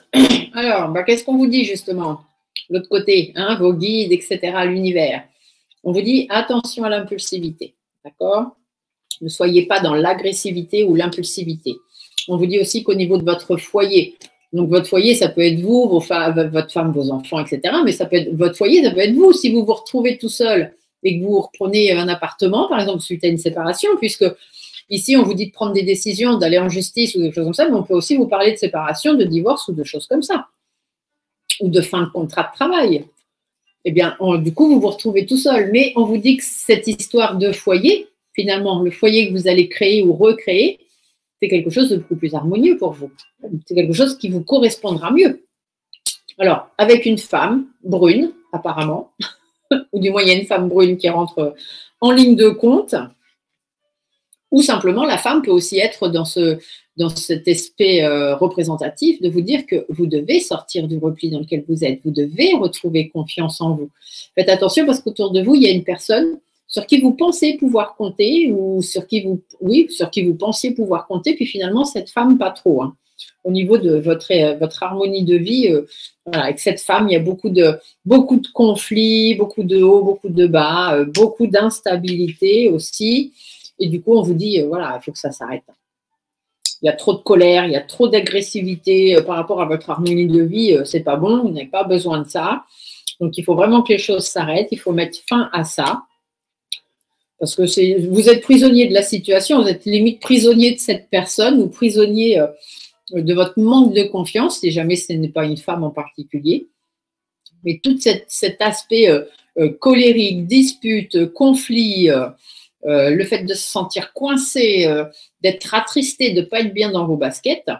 Alors, bah, qu'est-ce qu'on vous dit justement? L'autre côté, hein, vos guides, etc., l'univers. On vous dit attention à l'impulsivité, d'accord? Ne soyez pas dans l'agressivité ou l'impulsivité. On vous dit aussi qu'au niveau de votre foyer, donc votre foyer, ça peut être vous, votre femme, vos enfants, etc. Mais ça peut être votre foyer, ça peut être vous. Si vous vous retrouvez tout seul et que vous reprenez un appartement, par exemple, suite à une séparation, puisque ici, on vous dit de prendre des décisions, d'aller en justice ou des choses comme ça, mais on peut aussi vous parler de séparation, de divorce ou de choses comme ça, ou de fin de contrat de travail. Eh bien, du coup, vous vous retrouvez tout seul. Mais on vous dit que cette histoire de foyer, finalement, le foyer que vous allez créer ou recréer, c'est quelque chose de beaucoup plus harmonieux pour vous. C'est quelque chose qui vous correspondra mieux. Alors, avec une femme brune, apparemment, ou du moins il y a une femme brune qui rentre en ligne de compte, ou simplement la femme peut aussi être dans cet aspect représentatif de vous dire que vous devez sortir du repli dans lequel vous êtes, vous devez retrouver confiance en vous. Faites attention parce qu'autour de vous, il y a une personne sur qui vous pensez pouvoir compter ou sur qui vous pensiez pouvoir compter, puis finalement, cette femme, pas trop. Hein. Au niveau de votre harmonie de vie, voilà, avec cette femme, il y a beaucoup de conflits, beaucoup de hauts, beaucoup de bas, beaucoup d'instabilité aussi. Et du coup, on vous dit, voilà, il faut que ça s'arrête. Il y a trop de colère, il y a trop d'agressivité par rapport à votre harmonie de vie, c'est pas bon, vous n'avez pas besoin de ça. Donc, il faut vraiment que les choses s'arrêtent, il faut mettre fin à ça. Parce que vous êtes prisonnier de la situation, vous êtes limite prisonnier de cette personne ou prisonnier de votre manque de confiance, si jamais ce n'est pas une femme en particulier. Mais tout cet aspect colérique, dispute, conflit, le fait de se sentir coincé, d'être attristé, de ne pas être bien dans vos baskets,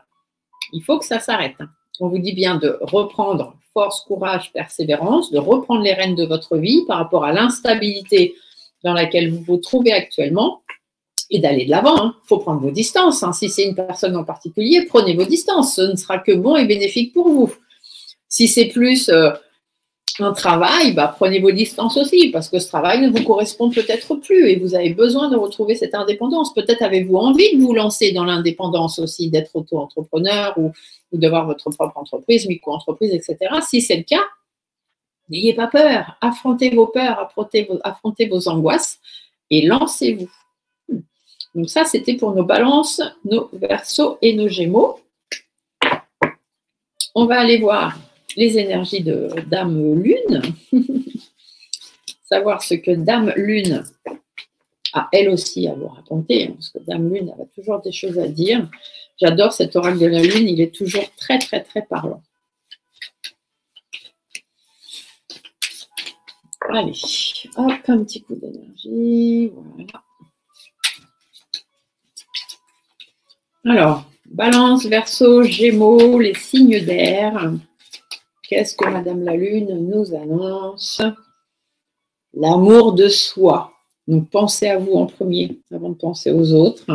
il faut que ça s'arrête. On vous dit bien de reprendre force, courage, persévérance, de reprendre les rênes de votre vie par rapport à l'instabilité dans laquelle vous vous trouvez actuellement et d'aller de l'avant. Il faut prendre vos distances. Si c'est une personne en particulier, prenez vos distances. Ce ne sera que bon et bénéfique pour vous. Si c'est plus un travail, prenez vos distances aussi, parce que ce travail ne vous correspond peut-être plus et vous avez besoin de retrouver cette indépendance. Peut-être avez-vous envie de vous lancer dans l'indépendance aussi, d'être auto-entrepreneur ou d'avoir votre propre entreprise, micro-entreprise, etc. Si c'est le cas, n'ayez pas peur, affrontez vos peurs, affrontez vos angoisses et lancez-vous. Donc ça, c'était pour nos balances, nos verseaux et nos gémeaux. On va aller voir les énergies de Dame Lune. Savoir ce que Dame Lune a elle aussi à vous raconter, parce que Dame Lune, elle a toujours des choses à dire. J'adore cet oracle de la Lune, il est toujours très, très, très parlant. Allez, hop, un petit coup d'énergie, voilà. Alors, Balance, Verseau, Gémeaux, les signes d'air. Qu'est-ce que Madame la Lune nous annonce? L'amour de soi. Donc, pensez à vous en premier avant de penser aux autres.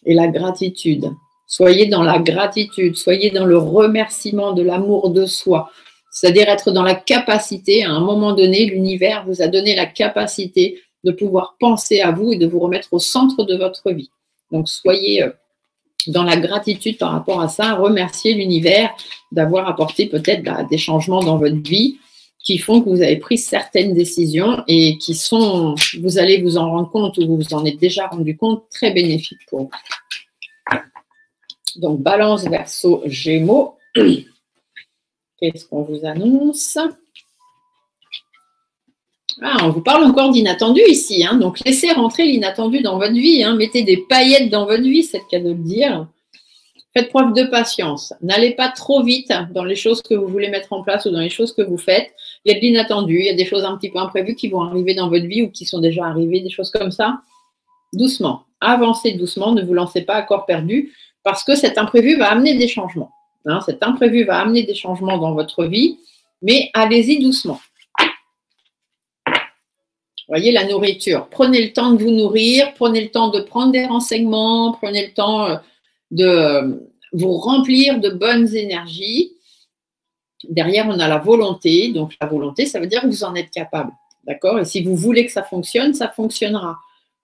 Et la gratitude. Soyez dans la gratitude, soyez dans le remerciement de l'amour de soi. C'est-à-dire être dans la capacité, à un moment donné, l'univers vous a donné la capacité de pouvoir penser à vous et de vous remettre au centre de votre vie. Donc, soyez dans la gratitude par rapport à ça. Remerciez l'univers d'avoir apporté peut-être des changements dans votre vie qui font que vous avez pris certaines décisions et qui sont, vous allez vous en rendre compte ou vous vous en êtes déjà rendu compte, très bénéfiques pour vous. Donc, Balance, Verseau, Gémeaux. Qu'est-ce qu'on vous annonce? Ah, on vous parle encore d'inattendu ici. Hein. Donc, laissez rentrer l'inattendu dans votre vie. Hein. Mettez des paillettes dans votre vie, c'est le cas de le dire. Faites preuve de patience. N'allez pas trop vite dans les choses que vous voulez mettre en place ou dans les choses que vous faites. Il y a de l'inattendu, il y a des choses un petit peu imprévues qui vont arriver dans votre vie ou qui sont déjà arrivées, des choses comme ça. Doucement. Avancez doucement, ne vous lancez pas à corps perdu parce que cet imprévu va amener des changements. Hein, cet imprévu va amener des changements dans votre vie, mais allez-y doucement. Voyez la nourriture. Prenez le temps de vous nourrir, prenez le temps de prendre des renseignements, prenez le temps de vous remplir de bonnes énergies. Derrière, on a la volonté. Donc, la volonté, ça veut dire que vous en êtes capable. D'accord? Et si vous voulez que ça fonctionne, ça fonctionnera.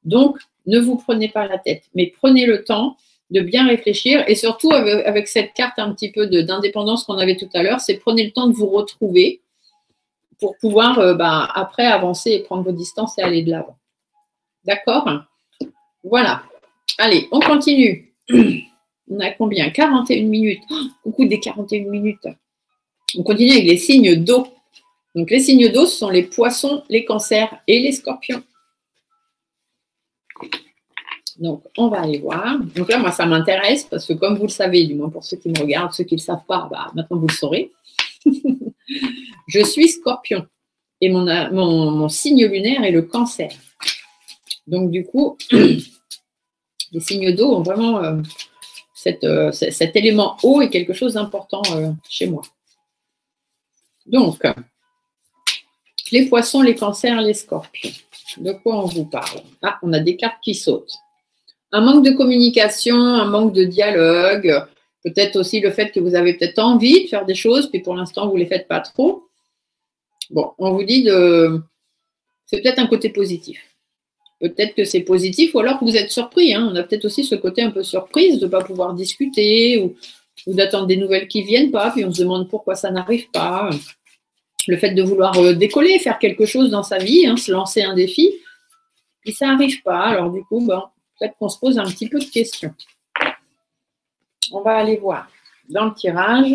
Donc, ne vous prenez pas la tête, mais prenez le temps de bien réfléchir et surtout avec cette carte un petit peu d'indépendance qu'on avait tout à l'heure, c'est prenez le temps de vous retrouver pour pouvoir après avancer et prendre vos distances et aller de l'avant. D'accord? Voilà. Allez, on continue. On a combien? 41 minutes. Oh, coucou des 41 minutes. On continue avec les signes d'eau. Donc les signes d'eau, ce sont les poissons, les cancers et les scorpions. Donc, on va aller voir. Donc là, moi, ça m'intéresse parce que comme vous le savez, du moins pour ceux qui me regardent, ceux qui ne le savent pas, maintenant vous le saurez. Je suis scorpion et mon signe lunaire est le cancer. Donc, du coup, les signes d'eau ont vraiment cet élément eau est quelque chose d'important chez moi. Donc, les poissons, les cancers, les scorpions. De quoi on vous parle? Ah, on a des cartes qui sautent. Un manque de communication, un manque de dialogue, peut-être aussi le fait que vous avez peut-être envie de faire des choses, puis pour l'instant, vous ne les faites pas trop. Bon, on vous dit c'est peut-être un côté positif. Peut-être que c'est positif, ou alors que vous êtes surpris. Hein. On a peut-être aussi ce côté un peu surprise de ne pas pouvoir discuter ou d'attendre des nouvelles qui ne viennent pas, puis on se demande pourquoi ça n'arrive pas. Le fait de vouloir décoller, faire quelque chose dans sa vie, hein, se lancer un défi, puis ça n'arrive pas. Alors du coup, peut-être qu'on se pose un petit peu de questions. On va aller voir dans le tirage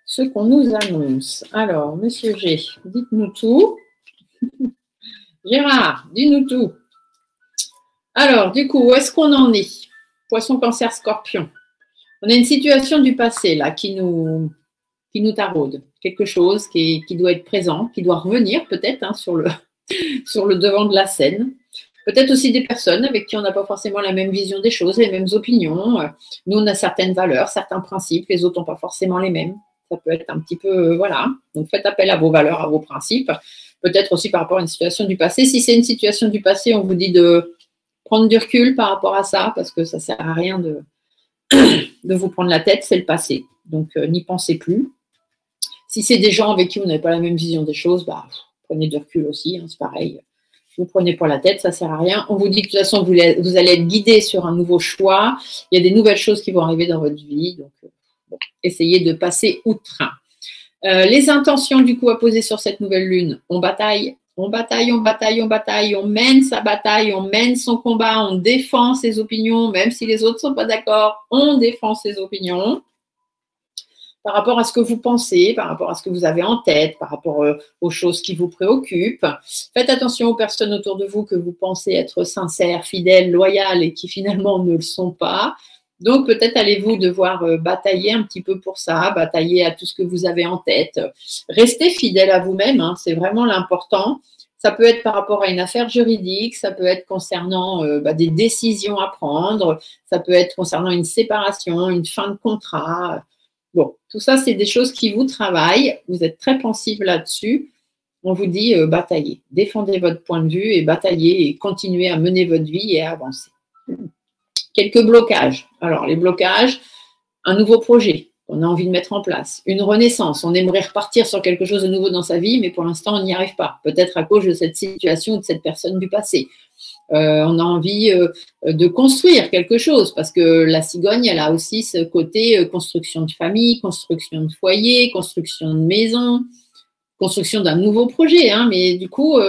ce qu'on nous annonce. Alors, Monsieur G, dites-nous tout. Gérard, dis-nous tout. Alors, du coup, où est-ce qu'on en est? Poisson, cancer, scorpion. On a une situation du passé là qui nous taraude. Quelque chose qui doit être présent, qui doit revenir peut-être hein, sur le devant de la scène. Peut-être aussi des personnes avec qui on n'a pas forcément la même vision des choses, les mêmes opinions. Nous, on a certaines valeurs, certains principes, les autres n'ont pas forcément les mêmes. Ça peut être un petit peu, voilà. Donc, faites appel à vos valeurs, à vos principes. Peut-être aussi par rapport à une situation du passé. Si c'est une situation du passé, on vous dit de prendre du recul par rapport à ça, parce que ça ne sert à rien de vous prendre la tête, c'est le passé. Donc, n'y pensez plus. Si c'est des gens avec qui vous n'avez pas la même vision des choses, prenez du recul aussi, hein, c'est pareil. Vous prenez pas la tête, ça ne sert à rien. On vous dit que de toute façon, vous allez être guidé sur un nouveau choix. Il y a des nouvelles choses qui vont arriver dans votre vie. Donc, essayez de passer outre. Les intentions, du coup, à poser sur cette nouvelle lune, on bataille, on bataille, on bataille, on bataille, on mène sa bataille, on mène son combat, on défend ses opinions, même si les autres ne sont pas d'accord, on défend ses opinions. Par rapport à ce que vous pensez, par rapport à ce que vous avez en tête, par rapport aux choses qui vous préoccupent. Faites attention aux personnes autour de vous que vous pensez être sincères, fidèles, loyales et qui finalement ne le sont pas. Donc peut-être allez-vous devoir batailler un petit peu pour ça, batailler à tout ce que vous avez en tête. Restez fidèle à vous-même, hein, c'est vraiment l'important. Ça peut être par rapport à une affaire juridique, ça peut être concernant des décisions à prendre, ça peut être concernant une séparation, une fin de contrat. Bon, tout ça, c'est des choses qui vous travaillent. Vous êtes très pensive là-dessus. On vous dit bataillez, défendez votre point de vue et bataillez et continuez à mener votre vie et à avancer. Quelques blocages. Alors, les blocages, un nouveau projet qu'on a envie de mettre en place, une renaissance. On aimerait repartir sur quelque chose de nouveau dans sa vie, mais pour l'instant, on n'y arrive pas. Peut-être à cause de cette situation ou de cette personne du passé. On a envie de construire quelque chose parce que la cigogne, elle a aussi ce côté construction de famille, construction de foyer, construction de maison, construction d'un nouveau projet. Hein, mais du coup,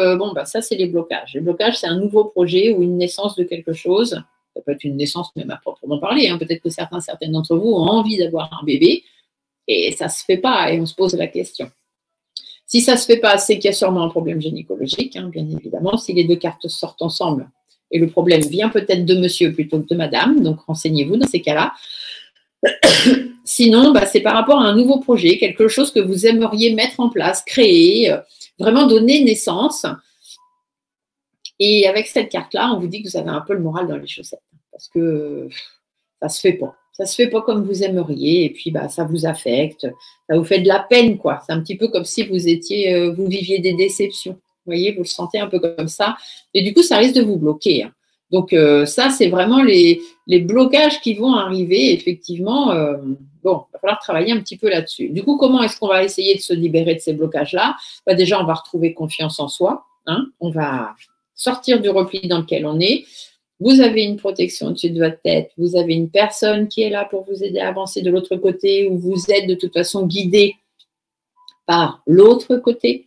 ça, c'est les blocages. Les blocages, c'est un nouveau projet ou une naissance de quelque chose. Ça peut être une naissance même à proprement parler. Hein. Peut-être que certaines d'entre vous ont envie d'avoir un bébé et ça ne se fait pas et on se pose la question. Si ça ne se fait pas, c'est qu'il y a sûrement un problème gynécologique, hein, bien évidemment. Si les deux cartes sortent ensemble et le problème vient peut-être de monsieur plutôt que de madame, donc renseignez-vous dans ces cas-là. Sinon, c'est par rapport à un nouveau projet, quelque chose que vous aimeriez mettre en place, créer, vraiment donner naissance. Et avec cette carte-là, on vous dit que vous avez un peu le moral dans les chaussettes parce que ça ne se fait pas. Ça ne se fait pas comme vous aimeriez et puis ça vous affecte, ça vous fait de la peine, quoi. C'est un petit peu comme si vous viviez des déceptions. Vous voyez, vous le sentez un peu comme ça. Et du coup, ça risque de vous bloquer. Hein. Donc, ça, c'est vraiment les blocages qui vont arriver, effectivement. Il va falloir travailler un petit peu là-dessus. Du coup, comment est-ce qu'on va essayer de se libérer de ces blocages-là? Déjà, on va retrouver confiance en soi. Hein. On va sortir du repli dans lequel on est. Vous avez une protection au-dessus de votre tête. Vous avez une personne qui est là pour vous aider à avancer de l'autre côté ou vous êtes de toute façon guidé par l'autre côté.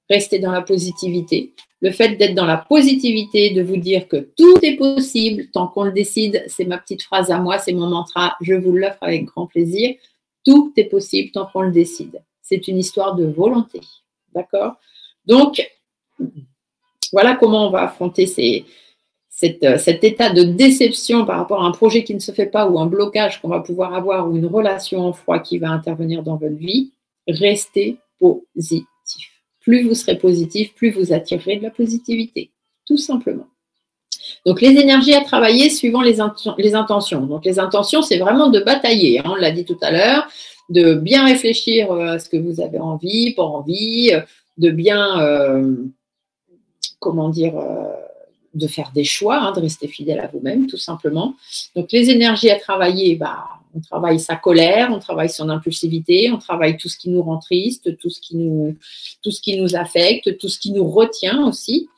Restez dans la positivité. Le fait d'être dans la positivité, de vous dire que tout est possible tant qu'on le décide, c'est ma petite phrase à moi, c'est mon mantra, je vous l'offre avec grand plaisir. Tout est possible tant qu'on le décide. C'est une histoire de volonté. D'accord? Donc, voilà comment on va affronter cet état de déception par rapport à un projet qui ne se fait pas ou un blocage qu'on va pouvoir avoir ou une relation en froid qui va intervenir dans votre vie. Restez positif. Plus vous serez positif, plus vous attirerez de la positivité, tout simplement. Donc, les énergies à travailler suivant les intentions. Donc, les intentions, c'est vraiment de batailler, hein, on l'a dit tout à l'heure, de bien réfléchir à ce que vous avez envie, pas envie, de bien... de faire des choix, hein, de rester fidèle à vous-même, tout simplement. Donc, les énergies à travailler, on travaille sa colère, on travaille son impulsivité, on travaille tout ce qui nous rend triste, tout ce qui nous affecte, tout ce qui nous retient aussi.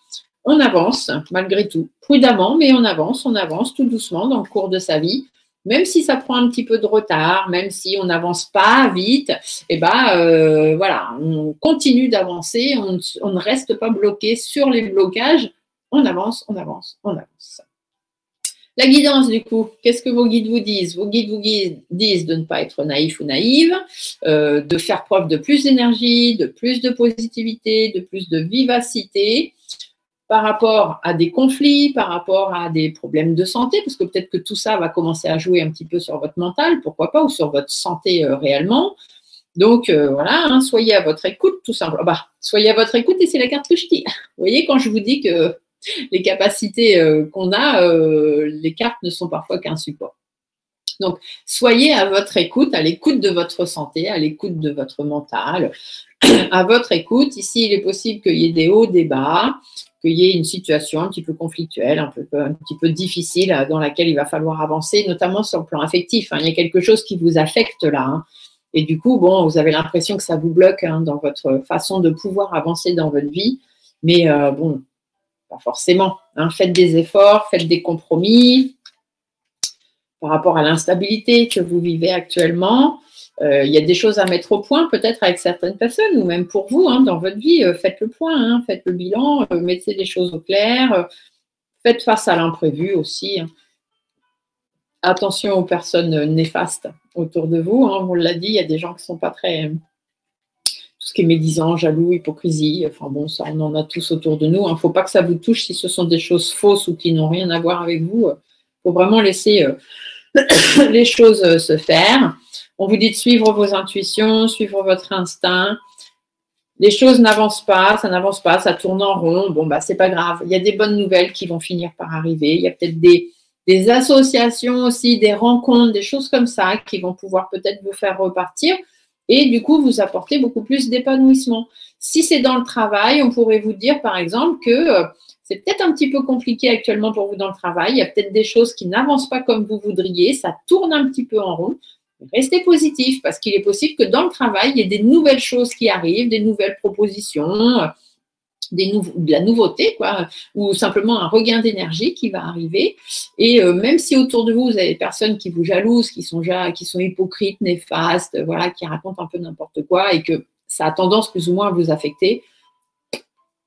On avance, malgré tout, prudemment, mais on avance tout doucement dans le cours de sa vie. Même si ça prend un petit peu de retard, même si on n'avance pas vite, on continue d'avancer, on ne reste pas bloqué sur les blocages, on avance. La guidance, du coup, qu'est-ce que vos guides vous disent? Vos guides vous disent de ne pas être naïf ou naïve, de faire preuve de plus d'énergie, de plus de positivité, de plus de vivacité, par rapport à des conflits, par rapport à des problèmes de santé, parce que peut-être que tout ça va commencer à jouer un petit peu sur votre mental, pourquoi pas, ou sur votre santé réellement. Donc, soyez à votre écoute, tout simplement. Soyez à votre écoute et c'est la carte que je tire. Vous voyez, quand je vous dis que les capacités qu'on a, les cartes ne sont parfois qu'un support. Donc, soyez à votre écoute, à l'écoute de votre santé, à l'écoute de votre mental, à votre écoute. Ici, il est possible qu'il y ait des hauts, des bas, qu'il y ait une situation un petit peu conflictuelle, un petit peu difficile dans laquelle il va falloir avancer, notamment sur le plan affectif. Hein. Il y a quelque chose qui vous affecte là. Hein. Et du coup, vous avez l'impression que ça vous bloque dans votre façon de pouvoir avancer dans votre vie. Mais pas forcément. Hein. Faites des efforts, faites des compromis par rapport à l'instabilité que vous vivez actuellement. Il y a des choses à mettre au point, peut-être avec certaines personnes, ou même pour vous, hein, dans votre vie. Faites le point, hein, faites le bilan, mettez les choses au clair, faites face à l'imprévu aussi. Hein. Attention aux personnes néfastes autour de vous. Hein, on l'a dit, il y a des gens qui ne sont pas très... Tout ce qui est médisant, jaloux, hypocrisie, ça, on en a tous autour de nous. Il ne faut pas que ça vous touche si ce sont des choses fausses ou qui n'ont rien à voir avec vous. Il faut vraiment laisser les choses se faire. On vous dit de suivre vos intuitions, suivre votre instinct. les choses n'avancent pas, ça tourne en rond. Bon, bah, c'est pas grave. Il y a des bonnes nouvelles qui vont finir par arriver. Il y a peut-être des associations aussi, des rencontres, des choses comme ça qui vont pouvoir peut-être vous faire repartir et du coup vous apporter beaucoup plus d'épanouissement. Si c'est dans le travail, on pourrait vous dire par exemple que c'est peut-être un petit peu compliqué actuellement pour vous dans le travail. Il y a peut-être des choses qui n'avancent pas comme vous voudriez. Ça tourne un petit peu en rond. Restez positif parce qu'il est possible que dans le travail, il y ait des nouvelles choses qui arrivent, des nouvelles propositions, de la nouveauté, quoi, ou simplement un regain d'énergie qui va arriver. Et même si autour de vous, vous avez des personnes qui vous jalousent, qui sont hypocrites, néfastes, voilà, qui racontent un peu n'importe quoi et que ça a tendance plus ou moins à vous affecter,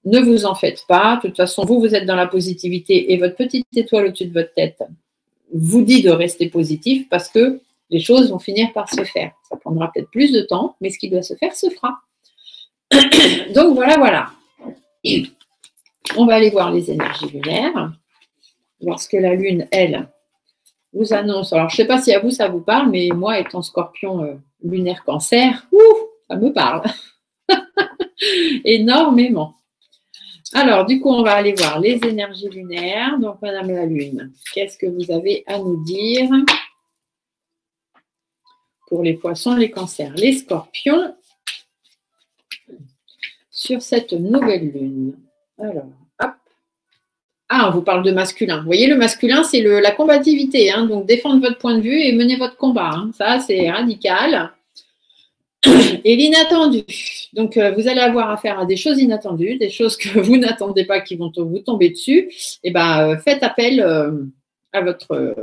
ne vous en faites pas. De toute façon, vous êtes dans la positivité et votre petite étoile au-dessus de votre tête vous dit de rester positif parce que les choses vont finir par se faire. Ça prendra peut-être plus de temps, mais ce qui doit se faire se fera. Donc voilà. On va aller voir les énergies lunaires. Lorsque la Lune, elle, vous annonce. Alors, je ne sais pas si à vous, ça vous parle, mais moi, étant Scorpion lunaire Cancer, ça me parle. Énormément. Alors, du coup, on va aller voir les énergies lunaires. Donc, Madame la Lune, qu'est-ce que vous avez à nous dire pour les poissons, les cancers, les scorpions sur cette nouvelle lune? Alors, hop. Ah, on vous parle de masculin. Vous voyez, le masculin, c'est la combativité. Hein, donc, défendre votre point de vue et mener votre combat. Hein. Ça, c'est radical. Et l'inattendu. Donc, vous allez avoir affaire à des choses inattendues, des choses que vous n'attendez pas qui vont vous tomber dessus. Et bien, faites appel à votre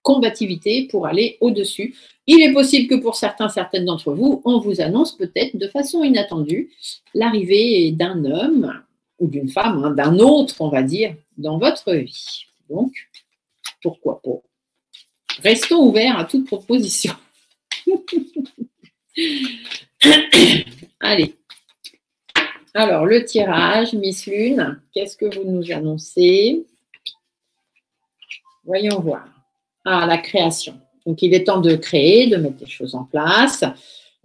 combativité pour aller au-dessus. Il est possible que pour certaines d'entre vous, on vous annonce peut-être de façon inattendue l'arrivée d'un homme ou d'une femme, hein, d'un autre, on va dire, dans votre vie. Donc, pourquoi pas? Restons ouverts à toute proposition. Allez. Alors, le tirage, Miss Lune, qu'est-ce que vous nous annoncez? Voyons voir. Ah, la création. Donc, il est temps de créer, de mettre des choses en place.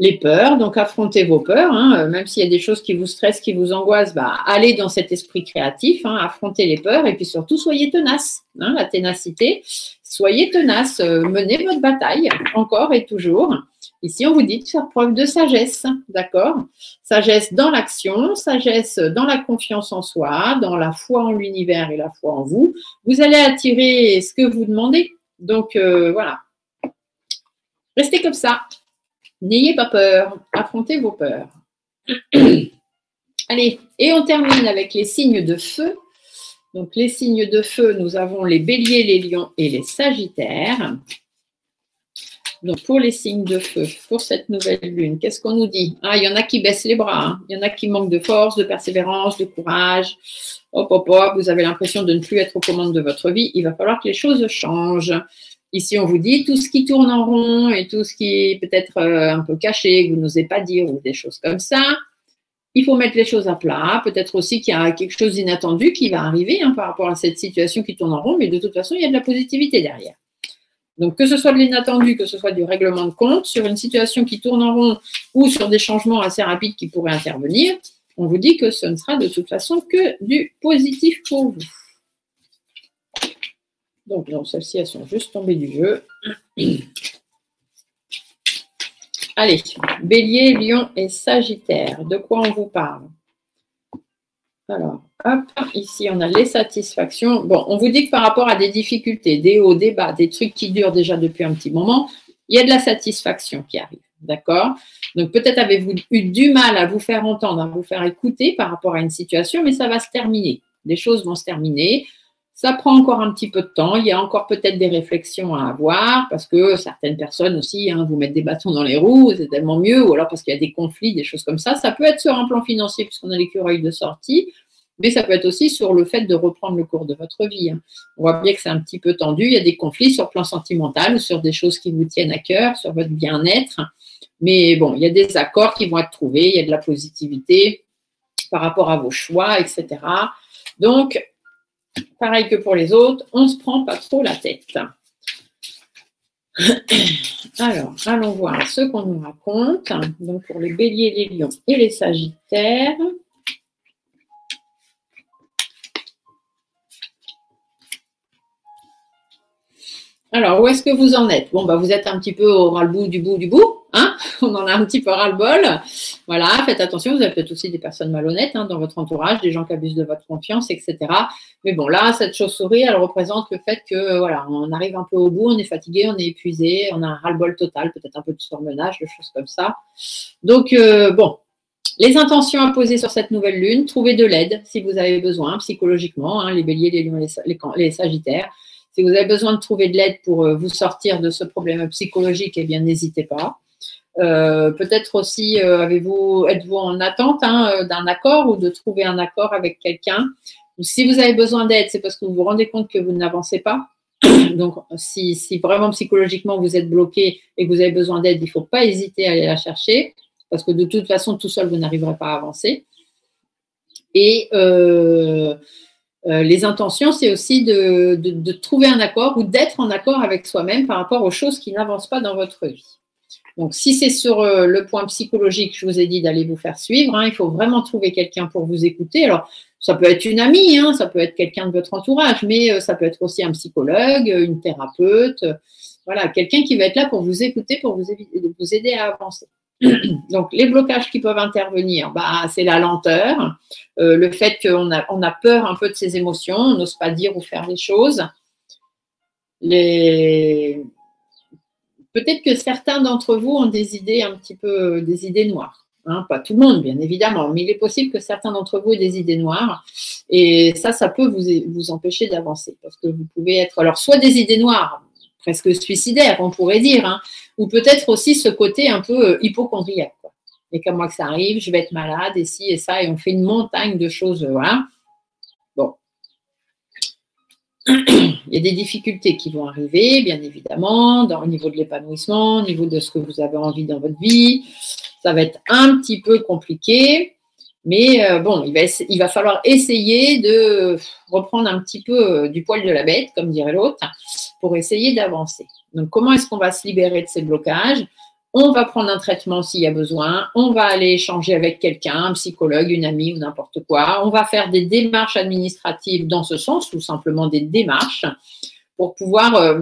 Les peurs, donc affrontez vos peurs. Hein, même s'il y a des choses qui vous stressent, qui vous angoissent, bah, allez dans cet esprit créatif, hein, affrontez les peurs et puis surtout, soyez tenace. Hein, la ténacité, soyez tenace, menez votre bataille encore et toujours. Ici, on vous dit de faire preuve de sagesse, d'accord? Sagesse dans l'action, sagesse dans la confiance en soi, dans la foi en l'univers et la foi en vous. Vous allez attirer ce que vous demandez. Donc, voilà. Restez comme ça. N'ayez pas peur. Affrontez vos peurs. Allez, et on termine avec les signes de feu. Donc, les signes de feu, nous avons les béliers, les lions et les sagittaires. Donc, pour les signes de feu, pour cette nouvelle lune, qu'est-ce qu'on nous dit? Ah, il y en a qui baissent les bras. Hein. Il y en a qui manquent de force, de persévérance, de courage. Hop, hop, hop, vous avez l'impression de ne plus être aux commandes de votre vie. Il va falloir que les choses changent. Ici, on vous dit tout ce qui tourne en rond et tout ce qui est peut-être un peu caché, que vous n'osez pas dire ou des choses comme ça. Il faut mettre les choses à plat. Peut-être aussi qu'il y a quelque chose d'inattendu qui va arriver hein, par rapport à cette situation qui tourne en rond, mais de toute façon, il y a de la positivité derrière. Donc, que ce soit de l'inattendu, que ce soit du règlement de compte, sur une situation qui tourne en rond ou sur des changements assez rapides qui pourraient intervenir, on vous dit que ce ne sera de toute façon que du positif pour vous. Donc, celles-ci, elles sont juste tombées du jeu. Allez, Bélier, Lion et Sagittaire. De quoi on vous parle? Alors, hop, ici, on a les satisfactions. Bon, on vous dit que par rapport à des difficultés, des hauts, des bas, des trucs qui durent déjà depuis un petit moment, il y a de la satisfaction qui arrive, d'accord? Donc, peut-être avez-vous eu du mal à vous faire entendre, à vous faire écouter par rapport à une situation, mais ça va se terminer. Les choses vont se terminer. Ça prend encore un petit peu de temps. Il y a encore peut-être des réflexions à avoir parce que certaines personnes aussi hein, vous mettent des bâtons dans les roues, c'est tellement mieux, ou alors parce qu'il y a des conflits, des choses comme ça. Ça peut être sur un plan financier puisqu'on a l'écureuil de sortie, mais ça peut être aussi sur le fait de reprendre le cours de votre vie. Hein. On voit bien que c'est un petit peu tendu. Il y a des conflits sur le plan sentimental ou sur des choses qui vous tiennent à cœur, sur votre bien-être. Mais bon, il y a des accords qui vont être trouvés, il y a de la positivité par rapport à vos choix, etc. Donc, pareil que pour les autres, on ne se prend pas trop la tête. Alors, allons voir ce qu'on nous raconte. Donc, pour les béliers, les lions et les sagittaires. Alors, où est-ce que vous en êtes? Bon, bah, vous êtes un petit peu au ras-le-bout du bout du bout. Hein, on en a un petit peu ras-le-bol. Voilà, faites attention, vous avez peut-être aussi des personnes malhonnêtes hein, dans votre entourage, des gens qui abusent de votre confiance, etc. Mais bon, là, cette chauve-souris, elle représente le fait que, voilà, on arrive un peu au bout, on est fatigué, on est épuisé, on a un ras-le-bol total, peut-être un peu de surmenage, des choses comme ça. Donc, bon, les intentions à poser sur cette nouvelle lune, trouvez de l'aide si vous avez besoin, psychologiquement, hein, les béliers, les lions, les sagittaires. Si vous avez besoin de trouver de l'aide pour vous sortir de ce problème psychologique, eh bien, n'hésitez pas. Peut-être aussi, êtes-vous en attente hein, d'un accord ou de trouver un accord avec quelqu'un. Si vous avez besoin d'aide, c'est parce que vous vous rendez compte que vous n'avancez pas. Donc, si vraiment psychologiquement vous êtes bloqué et que vous avez besoin d'aide, il ne faut pas hésiter à aller la chercher parce que de toute façon, tout seul, vous n'arriverez pas à avancer. Et les intentions, c'est aussi de trouver un accord ou d'être en accord avec soi-même par rapport aux choses qui n'avancent pas dans votre vie. Donc, si c'est sur le point psychologique, je vous ai dit d'aller vous faire suivre, hein, il faut vraiment trouver quelqu'un pour vous écouter. Alors, ça peut être une amie, hein, ça peut être quelqu'un de votre entourage, mais ça peut être aussi un psychologue, une thérapeute, voilà, quelqu'un qui va être là pour vous écouter, pour vous aider à avancer. Donc, les blocages qui peuvent intervenir, bah, c'est la lenteur, le fait qu'on a peur un peu de ses émotions, on n'ose pas dire ou faire les choses. Peut-être que certains d'entre vous ont des idées un petit peu, des idées noires. Hein, pas tout le monde, bien évidemment, mais il est possible que certains d'entre vous aient des idées noires. Et ça peut vous empêcher d'avancer. Parce que vous pouvez être, alors, soit des idées noires, presque suicidaires, on pourrait dire, hein, ou peut-être aussi ce côté un peu hypochondriaque. Quoi. Et comme moi que ça arrive, je vais être malade, et ci et ça, et on fait une montagne de choses, voilà. Bon. Il y a des difficultés qui vont arriver, bien évidemment, au niveau de l'épanouissement, au niveau de ce que vous avez envie dans votre vie. Ça va être un petit peu compliqué, mais bon, il va falloir essayer de reprendre un petit peu du poil de la bête, comme dirait l'autre, pour essayer d'avancer. Donc, comment est-ce qu'on va se libérer de ces blocages? On va prendre un traitement s'il y a besoin, on va aller échanger avec quelqu'un, un psychologue, une amie ou n'importe quoi. On va faire des démarches administratives dans ce sens, ou simplement des démarches, pour pouvoir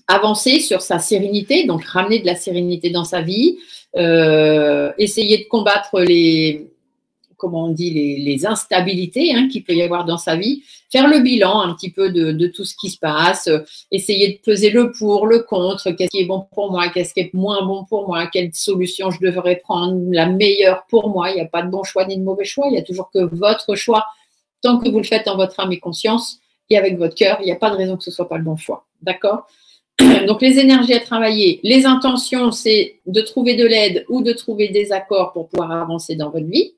avancer sur sa sérénité, donc ramener de la sérénité dans sa vie, essayer de combattre les instabilités hein, qu'il peut y avoir dans sa vie, faire le bilan un petit peu de tout ce qui se passe, essayer de peser le pour, le contre, qu'est-ce qui est bon pour moi, qu'est-ce qui est moins bon pour moi, quelle solution je devrais prendre, la meilleure pour moi. Il n'y a pas de bon choix ni de mauvais choix, il n'y a toujours que votre choix. Tant que vous le faites en votre âme et conscience et avec votre cœur, il n'y a pas de raison que ce ne soit pas le bon choix. D'accord ? Donc, les énergies à travailler, les intentions, c'est de trouver de l'aide ou de trouver des accords pour pouvoir avancer dans votre vie.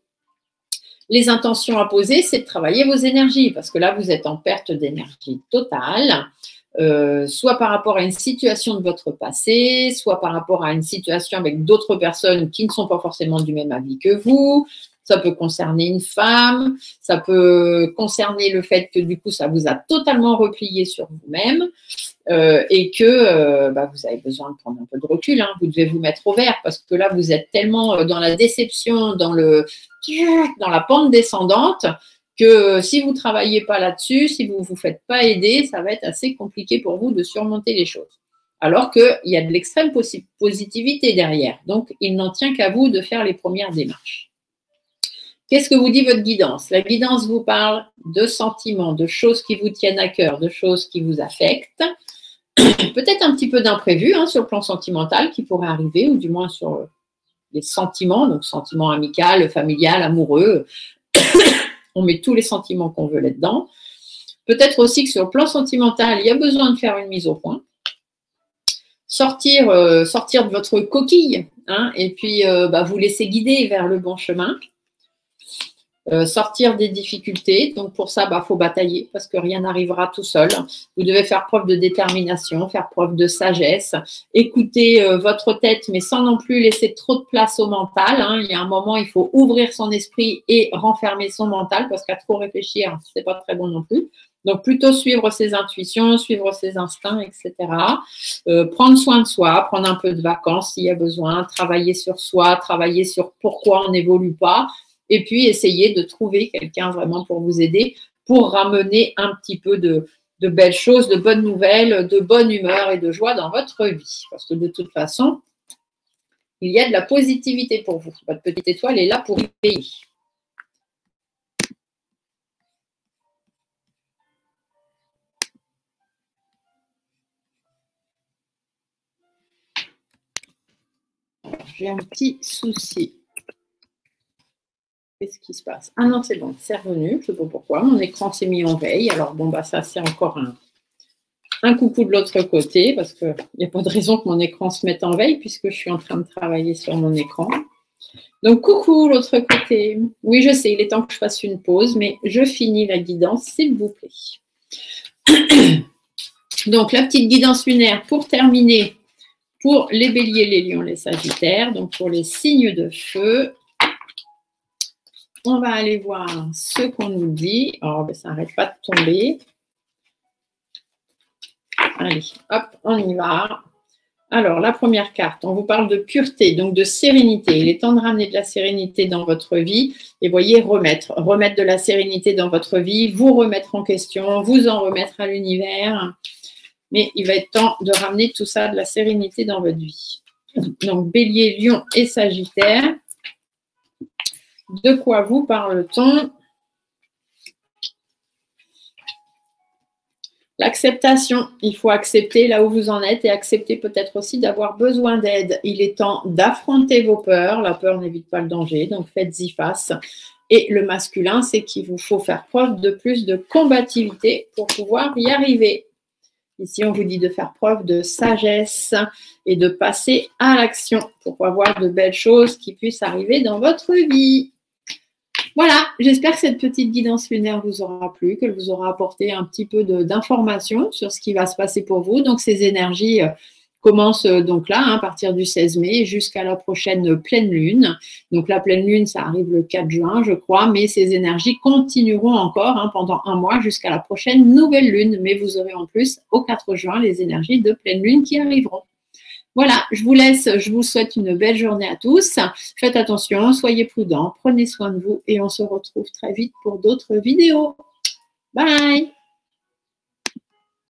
Les intentions à poser, c'est de travailler vos énergies parce que là, vous êtes en perte d'énergie totale, soit par rapport à une situation de votre passé, soit par rapport à une situation avec d'autres personnes qui ne sont pas forcément du même avis que vous. Ça peut concerner une femme, ça peut concerner le fait que du coup, ça vous a totalement replié sur vous-même et que vous avez besoin de prendre un peu de recul. Hein. Vous devez vous mettre au vert parce que là, vous êtes tellement dans la déception, dans la pente descendante que si vous ne travaillez pas là-dessus, si vous ne vous faites pas aider, ça va être assez compliqué pour vous de surmonter les choses. Alors qu'il y a de l'extrême positivité derrière. Donc, il n'en tient qu'à vous de faire les premières démarches. Qu'est-ce que vous dit votre guidance? La guidance vous parle de sentiments, de choses qui vous tiennent à cœur, de choses qui vous affectent. Peut-être un petit peu d'imprévu hein, sur le plan sentimental qui pourrait arriver, ou du moins sur les sentiments, donc sentiments amicaux, familial, amoureux. On met tous les sentiments qu'on veut là-dedans. Peut-être aussi que sur le plan sentimental, il y a besoin de faire une mise au point. Sortir de votre coquille hein, et puis vous laisser guider vers le bon chemin. Sortir des difficultés. Donc, pour ça, faut batailler parce que rien n'arrivera tout seul. Vous devez faire preuve de détermination, faire preuve de sagesse, écouter votre tête, mais sans non plus laisser trop de place au mental. Hein. Il y a un moment, il faut ouvrir son esprit et renfermer son mental parce qu'à trop réfléchir, c'est pas très bon non plus. Donc, plutôt suivre ses intuitions, suivre ses instincts, etc. Prendre soin de soi, prendre un peu de vacances s'il y a besoin, travailler sur soi, travailler sur pourquoi on n'évolue pas, et puis essayer de trouver quelqu'un vraiment pour vous aider, pour ramener un petit peu de belles choses, de bonnes nouvelles, de bonne humeur et de joie dans votre vie. Parce que de toute façon, il y a de la positivité pour vous. Votre petite étoile est là pour y payer. J'ai un petit souci. Qu'est-ce qui se passe? Ah non, c'est bon, c'est revenu. Je ne sais pas pourquoi. Mon écran s'est mis en veille. Alors, bon, bah ça, c'est encore un coucou de l'autre côté parce qu'il n'y a pas de raison que mon écran se mette en veille puisque je suis en train de travailler sur mon écran. Donc, coucou l'autre côté. Oui, je sais, il est temps que je fasse une pause, mais je finis la guidance, s'il vous plaît. Donc, la petite guidance lunaire pour terminer pour les béliers, les lions, les sagittaires. Donc, pour les signes de feu, on va aller voir ce qu'on nous dit. Oh, ben, ça n'arrête pas de tomber. Allez, hop, on y va. Alors, la première carte, on vous parle de pureté, donc de sérénité. Il est temps de ramener de la sérénité dans votre vie. Et voyez, remettre de la sérénité dans votre vie, vous remettre en question, vous en remettre à l'univers. Mais il va être temps de ramener tout ça, de la sérénité dans votre vie. Donc, bélier, lion et sagittaire. De quoi vous parle-t-on? L'acceptation, il faut accepter là où vous en êtes et accepter peut-être aussi d'avoir besoin d'aide. Il est temps d'affronter vos peurs. La peur n'évite pas le danger, donc faites-y face. Et le masculin, c'est qu'il vous faut faire preuve de plus de combativité pour pouvoir y arriver. Ici, on vous dit de faire preuve de sagesse et de passer à l'action pour avoir de belles choses qui puissent arriver dans votre vie. Voilà, j'espère que cette petite guidance lunaire vous aura plu, qu'elle vous aura apporté un petit peu d'informations sur ce qui va se passer pour vous. Donc, ces énergies commencent donc là, à partir du 16 mai jusqu'à la prochaine pleine lune. Donc, la pleine lune, ça arrive le 4 juin, je crois, mais ces énergies continueront encore pendant un mois jusqu'à la prochaine nouvelle lune. Mais vous aurez en plus, au 4 juin, les énergies de pleine lune qui arriveront. Voilà, je vous laisse, je vous souhaite une belle journée à tous. Faites attention, soyez prudents, prenez soin de vous et on se retrouve très vite pour d'autres vidéos. Bye!